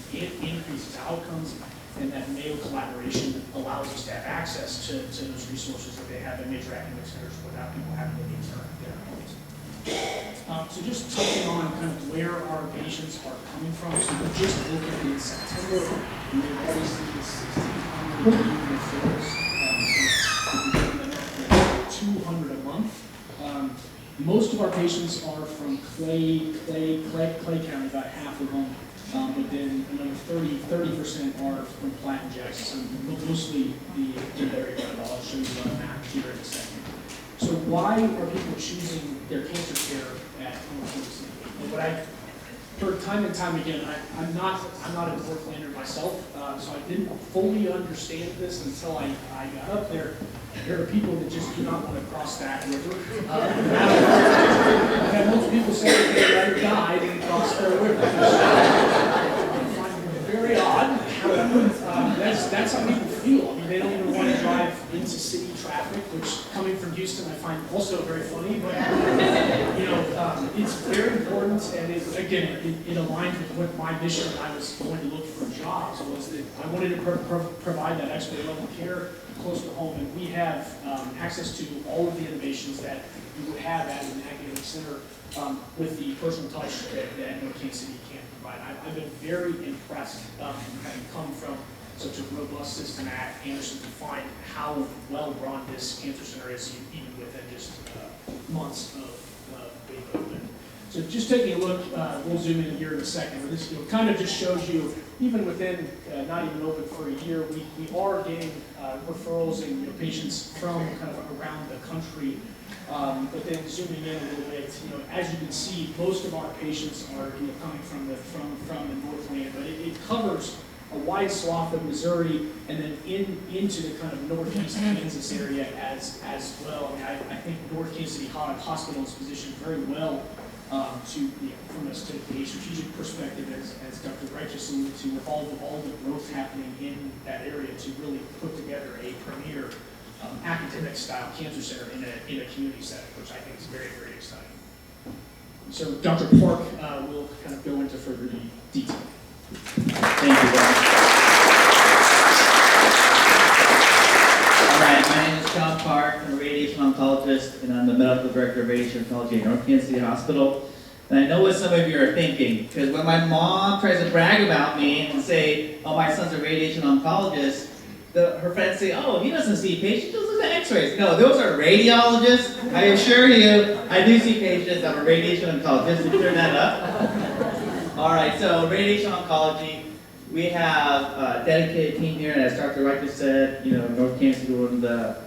increases outcomes, and that Mayo collaboration allows us to have access to those resources that they have in major academic centers without people having to leave their homes. So just touching on kind of where our patients are coming from. So we're just looking in September, we have already seen 1,600 new referrals. 200 a month. Most of our patients are from Clay County, about half of them. But then another 30% are from Platte and Jackson, so mostly the area. I'll show you on a map here in a second. So why are people choosing their cancer care at home? And what I've heard time and time again, I'm not a Northlander myself, so I didn't fully understand this until I got up there. There are people that just do not want to cross that river. I've had most people say that they'd rather die than cross their river. I find it very odd. That's how people feel. I mean, they don't even want to drive into city traffic, which, coming from Houston, I find also very funny. But it's very important, and it aligned with what my mission when I was going to look for jobs was that I wanted to provide that expert level care close to home, and we have access to all of the innovations that you would have at an academic center with the personal touch that North Kansas City can provide. I've been very impressed having come from such a robust system at Anderson to find how well run this cancer center is, even within just months of being open. So just taking a look, we'll zoom in here in a second, but this kind of just shows you, even within not even open for a year, we are getting referrals and patients from kind of around the country. But then zooming in a little bit, as you can see, most of our patients are coming from the Northland, but it covers a wide swath of Missouri and then into the kind of northeast Kansas area as well. I mean, I think North Kansas City Hospital is positioned very well from a strategic perspective, as Dr. Wright just alluded to, with all the growth happening in that area, to really put together a premier academic style cancer center in a community setting, which I think is very, very exciting. So Dr. Park will kind of go into further detail. Thank you, Bob. All right, my name is John Park. I'm a radiation oncologist, and I'm the medical director of radiation oncology at North Kansas City Hospital. And I know what some of you are thinking, because when my mom tries to brag about me and say, oh, my son's a radiation oncologist, her friends say, oh, he doesn't see patients, he doesn't do x-rays. No, those are radiologists. I assure you, I do see patients. I'm a radiation oncologist. Can you turn that up? All right, so radiation oncology, we have a dedicated team here, and as Dr. Wright just said, North Kansas is one of the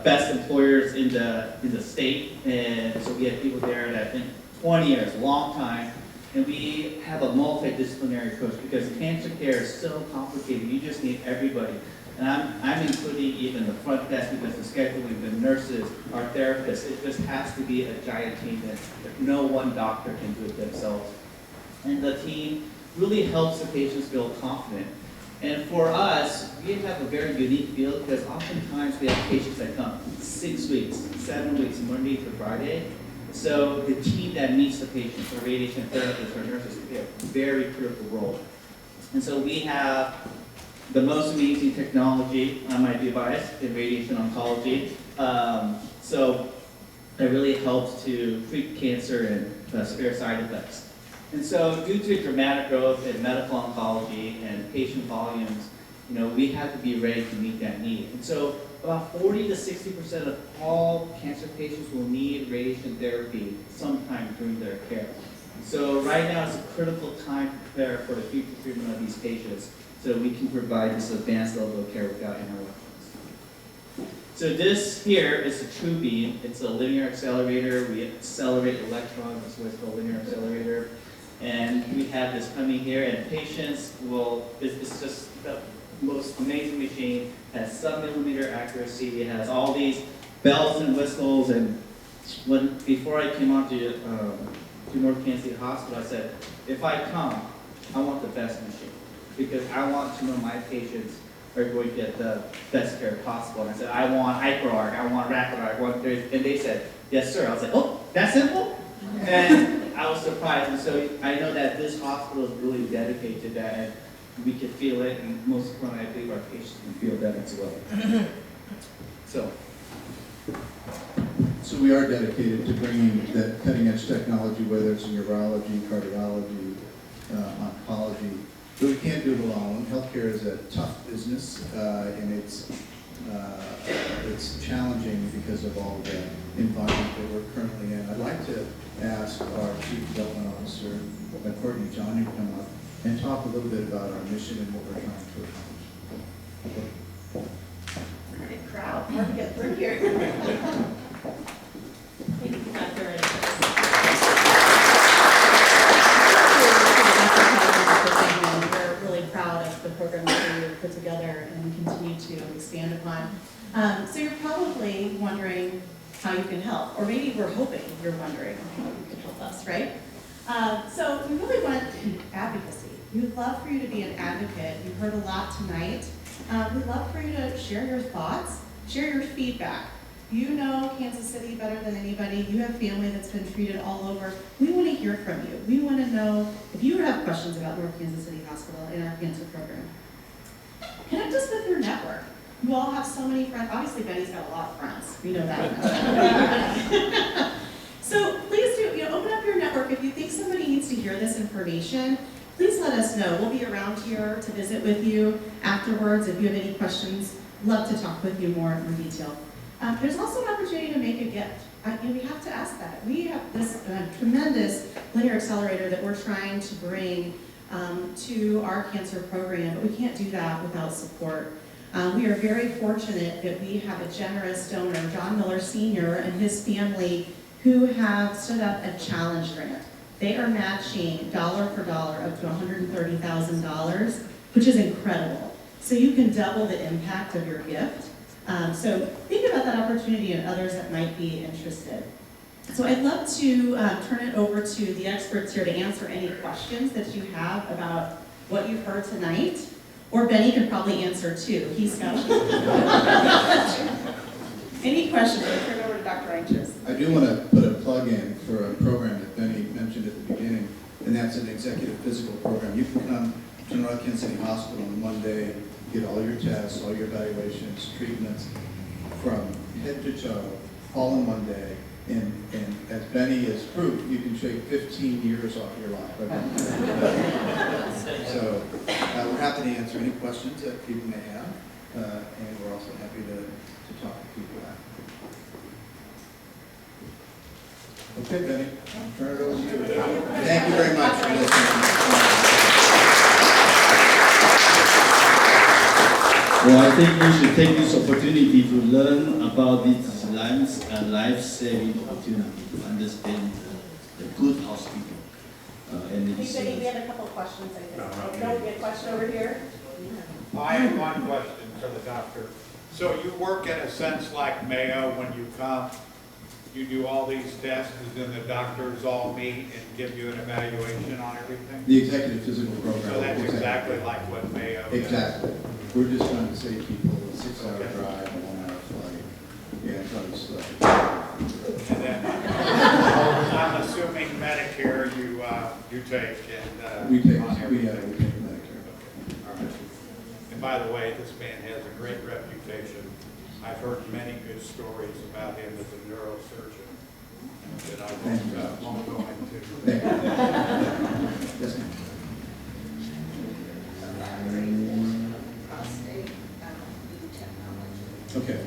best employers in the state, and so we have people there that have been 20 years, a long time, and we have a multidisciplinary approach because cancer care is so complicated. You just need everybody. And I'm including even the front desk, because the scheduling, the nurses, our therapists, it just has to be a giant team that no one doctor can do it themselves. And the team really helps the patients feel confident. And for us, we have a very unique field, because oftentimes we have patients that come 6 weeks, 7 weeks, Monday through Friday. So the team that meets the patients, our radiation therapists, our nurses, play a very critical role. And so we have the most amazing technology, I might be biased, in radiation oncology. So it really helps to treat cancer and spare side effects. And so due to dramatic growth in medical oncology and patient volumes, we have to be ready to meet that need. And so about 40 to 60% of all cancer patients will need radiation therapy sometime during their care. So right now is a critical time to prepare for the future treatment of these patients so we can provide this advanced level of care without interruptions. So this here is a true beam. It's a linear accelerator. We accelerate electrons. That's what's called linear accelerator. And we have this coming here, and patients it's just the most amazing machine. It has sub-millimeter accuracy. It has all these bells and whistles. And before I came on to North Kansas City Hospital, I said, if I come, I want the best machine because I want to know my patients are going to get the best care possible. And I said, I want HyperArc, I want RapidArc, and they said, yes, sir. I was like, oh, that simple? And I was surprised. And so I know that this hospital is really dedicated to that, and we can feel it, and most importantly, I believe our patients can feel that as well. So we are dedicated to bringing that cutting-edge technology, whether it's in urology, cardiology, oncology, but we can't do it alone. Healthcare is a tough business, and it's challenging because of all the environment that we're currently in. I'd like to ask our Chief Development Officer, Courtney Johnny, to come up and talk a little bit about our mission and what we're trying to accomplish. Big crowd, hard to get through here. Thank you, Dr. We're really proud of the program that we put together and continue to expand upon. So you're probably wondering how you can help, or maybe we're hoping you're wondering how you can help us, right? So we really want advocacy. We would love for you to be an advocate. You've heard a lot tonight. We'd love for you to share your thoughts, share your feedback. You know Kansas City better than anybody. You have family that's been treated all over. We want to hear from you. We want to know if you have questions about North Kansas City Hospital and our cancer program. Connect us with your network. You all have so many friends. Obviously, Betty's got a lot of friends. We know that. So please do, open up your network. If you think somebody needs to hear this information, please let us know. We'll be around here to visit with you afterwards. If you have any questions, love to talk with you more in detail. There's also an opportunity to make a gift. We have to ask that. We have this tremendous linear accelerator that we're trying to bring to our cancer program, but we can't do that without support. We are very fortunate that we have a generous donor, John Miller Sr. and his family, who have stood up a challenge grant. They are matching dollar for dollar up to $130,000, which is incredible. So you can double the impact of your gift. So think about that opportunity and others that might be interested. So I'd love to turn it over to the experts here to answer any questions that you have about what you've heard tonight. Or Benny could probably answer too. He's got any questions? I'll turn it over to Dr. Anxious. I do want to put a plug in for a program that Benny mentioned at the beginning, and that's an executive physical program. You can come to North Kansas City Hospital on one day, get all your tests, all your evaluations, treatments from head to toe, all in one day. And as Benny has proved, you can shave 15 years off your life. So we're happy to answer any questions that people may have, and we're also happy to talk to people after. Okay, Benny, I'll turn it over to you. Thank you very much for listening. Well, I think we should take this opportunity to learn about this life-saving opportunity to understand the good hospital. We have a couple of questions, I think. Don't we get a question over here? I have one question for the doctor. So you work in a sense like Mayo when you come, you do all these tests, and then the doctors all meet and give you an evaluation on everything? The executive physical program. So that's exactly like what Mayo does? Exactly. We're just trying to save people a 6-hour drive, a 1-hour flight. Yeah, trying to stuff. And then I'm assuming Medicare you take and we take on everything. Medicare. All right. And by the way, this man has a great reputation. I've heard many good stories about him as a neurosurgeon that I won't go into. Yes, ma'am. Okay.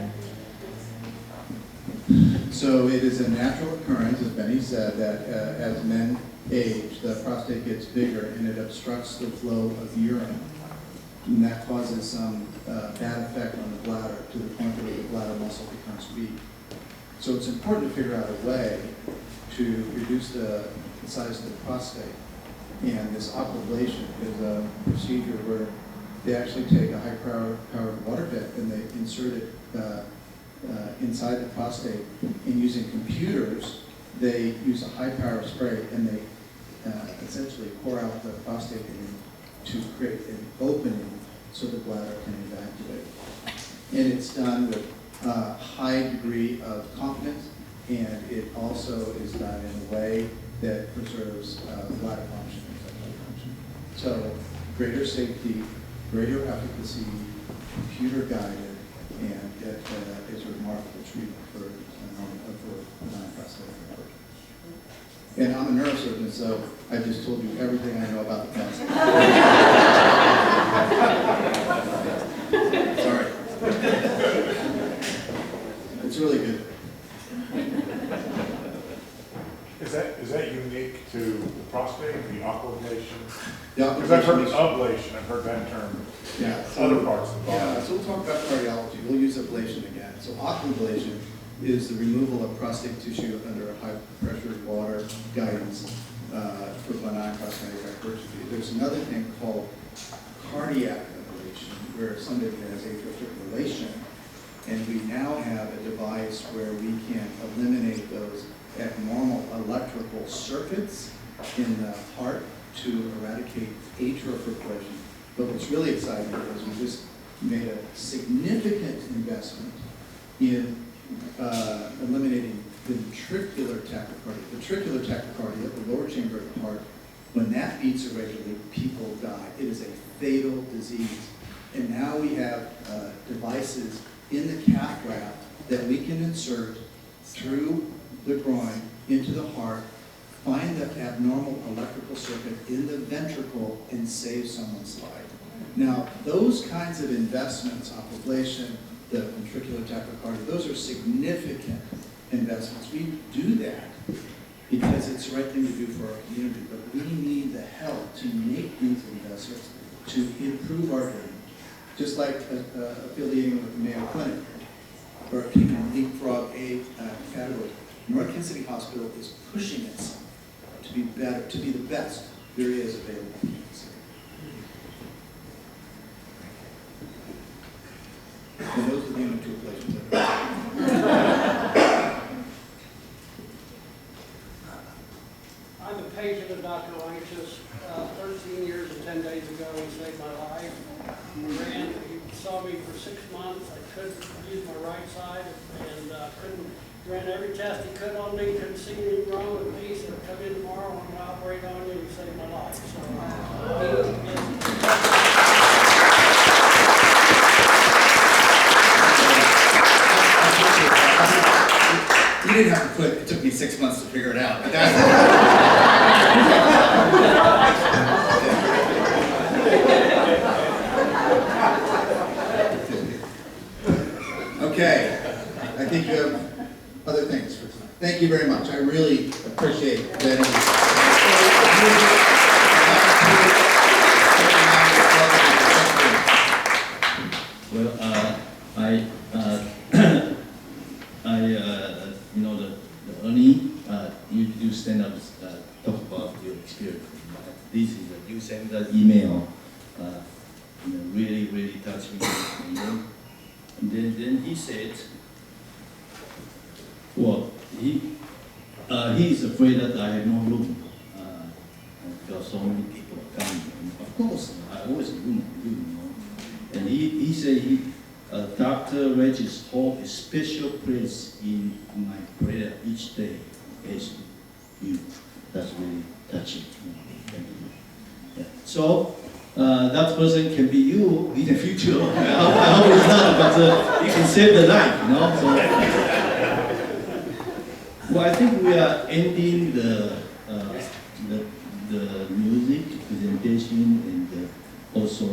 So it is a natural occurrence, as Benny said, that as men age, the prostate gets bigger and it obstructs the flow of urine. And that causes some bad effect on the bladder to the point where the bladder muscle becomes weak. So it's important to figure out a way to reduce the size of the prostate. And this aquablation is a procedure where they actually take a high-powered water jet and they insert it inside the prostate. And using computers, they use a high-power spray and they essentially pour out the prostate to create an opening so the bladder can evacuate. And it's done with a high degree of confidence, and it also is done in a way that preserves bladder function and sexual function. So greater safety, greater efficacy, computer guided, and it is a remarkable treatment for benign prostatic hypertension. And I'm a neurosurgeon, so I just told you everything I know about the prostate. Sorry. It's really good. Is that unique to the prostate, the aquablation? Because I've heard ablation, I've heard that term. Yeah. Other parts of the body. Yeah, so we'll talk about cardiology. We'll use ablation again. So aquablation is the removal of prostate tissue under high pressure water guidance for benign prostatic hypertrophy. There's another thing called cardiac ablation, where somebody has atrial fibrillation, and we now have a device where we can eliminate those abnormal electrical circuits in the heart to eradicate atrial fibrillation. But what's really exciting is we just made a significant investment in eliminating ventricular tachycardia. Ventricular tachycardia, the lower chamber of the heart, when that beats irregularly, people die. It is a fatal disease. And now we have devices in the calf graft that we can insert through the groin into the heart, find the abnormal electrical circuit in the ventricle, and save someone's life. Now, those kinds of investments, aquablation, the ventricular tachycardia, those are significant investments. We do that because it's the right thing to do for our community, but we need the help to make these investments to improve our drainage. Just like affiliating with the Mayo Clinic, or leapfrog a category. North Kansas City Hospital is pushing itself to be better, to be the best there is available in Kansas City. And those are the only two places that I'm a patient of Dr. Lanch's. 13 years and 10 days ago, he saved my life. He saw me for 6 months. I couldn't use my right side and ran every test he could on me. Couldn't see anything wrong with me. He said, come in tomorrow, I'm going to operate on you. He saved my life. So, you didn't have to quit. It took me 6 months to figure it out. But that's okay. I think you have other things for tonight. Thank you very much. I really appreciate that. Well, you stand up, talk about your experience. This is you send the email, really touched me. And then he said, well, he is afraid that I have no room. Because so many people are coming. And of course, I always room, And he said Dr. Regis hold a special place in my prayer each day. As you, that's really touching. Thank you. Yeah. So that person can be you in the future. I hope it's not, but you can save the life, you know. So, well, I think we are ending the music presentation and also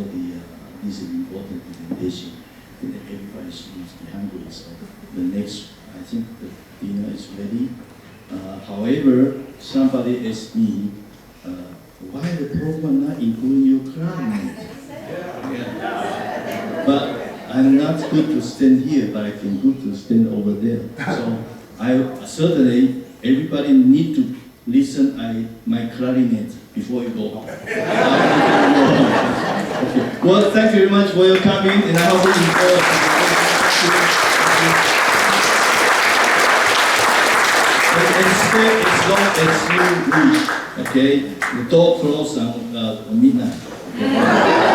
this is important presentation. And everybody seems to be hungry, so the next, I think the dinner is ready. However, somebody asked me, why the program not including your clarinet? Yeah. But I'm not good to stand here, but I can good to stand over there. So I certainly, everybody need to listen my clarinet before you go home. Okay. Well, thank you very much for your coming, and I hope you enjoy. And stay as long as you wish. Okay, the door closes on midnight. Okay?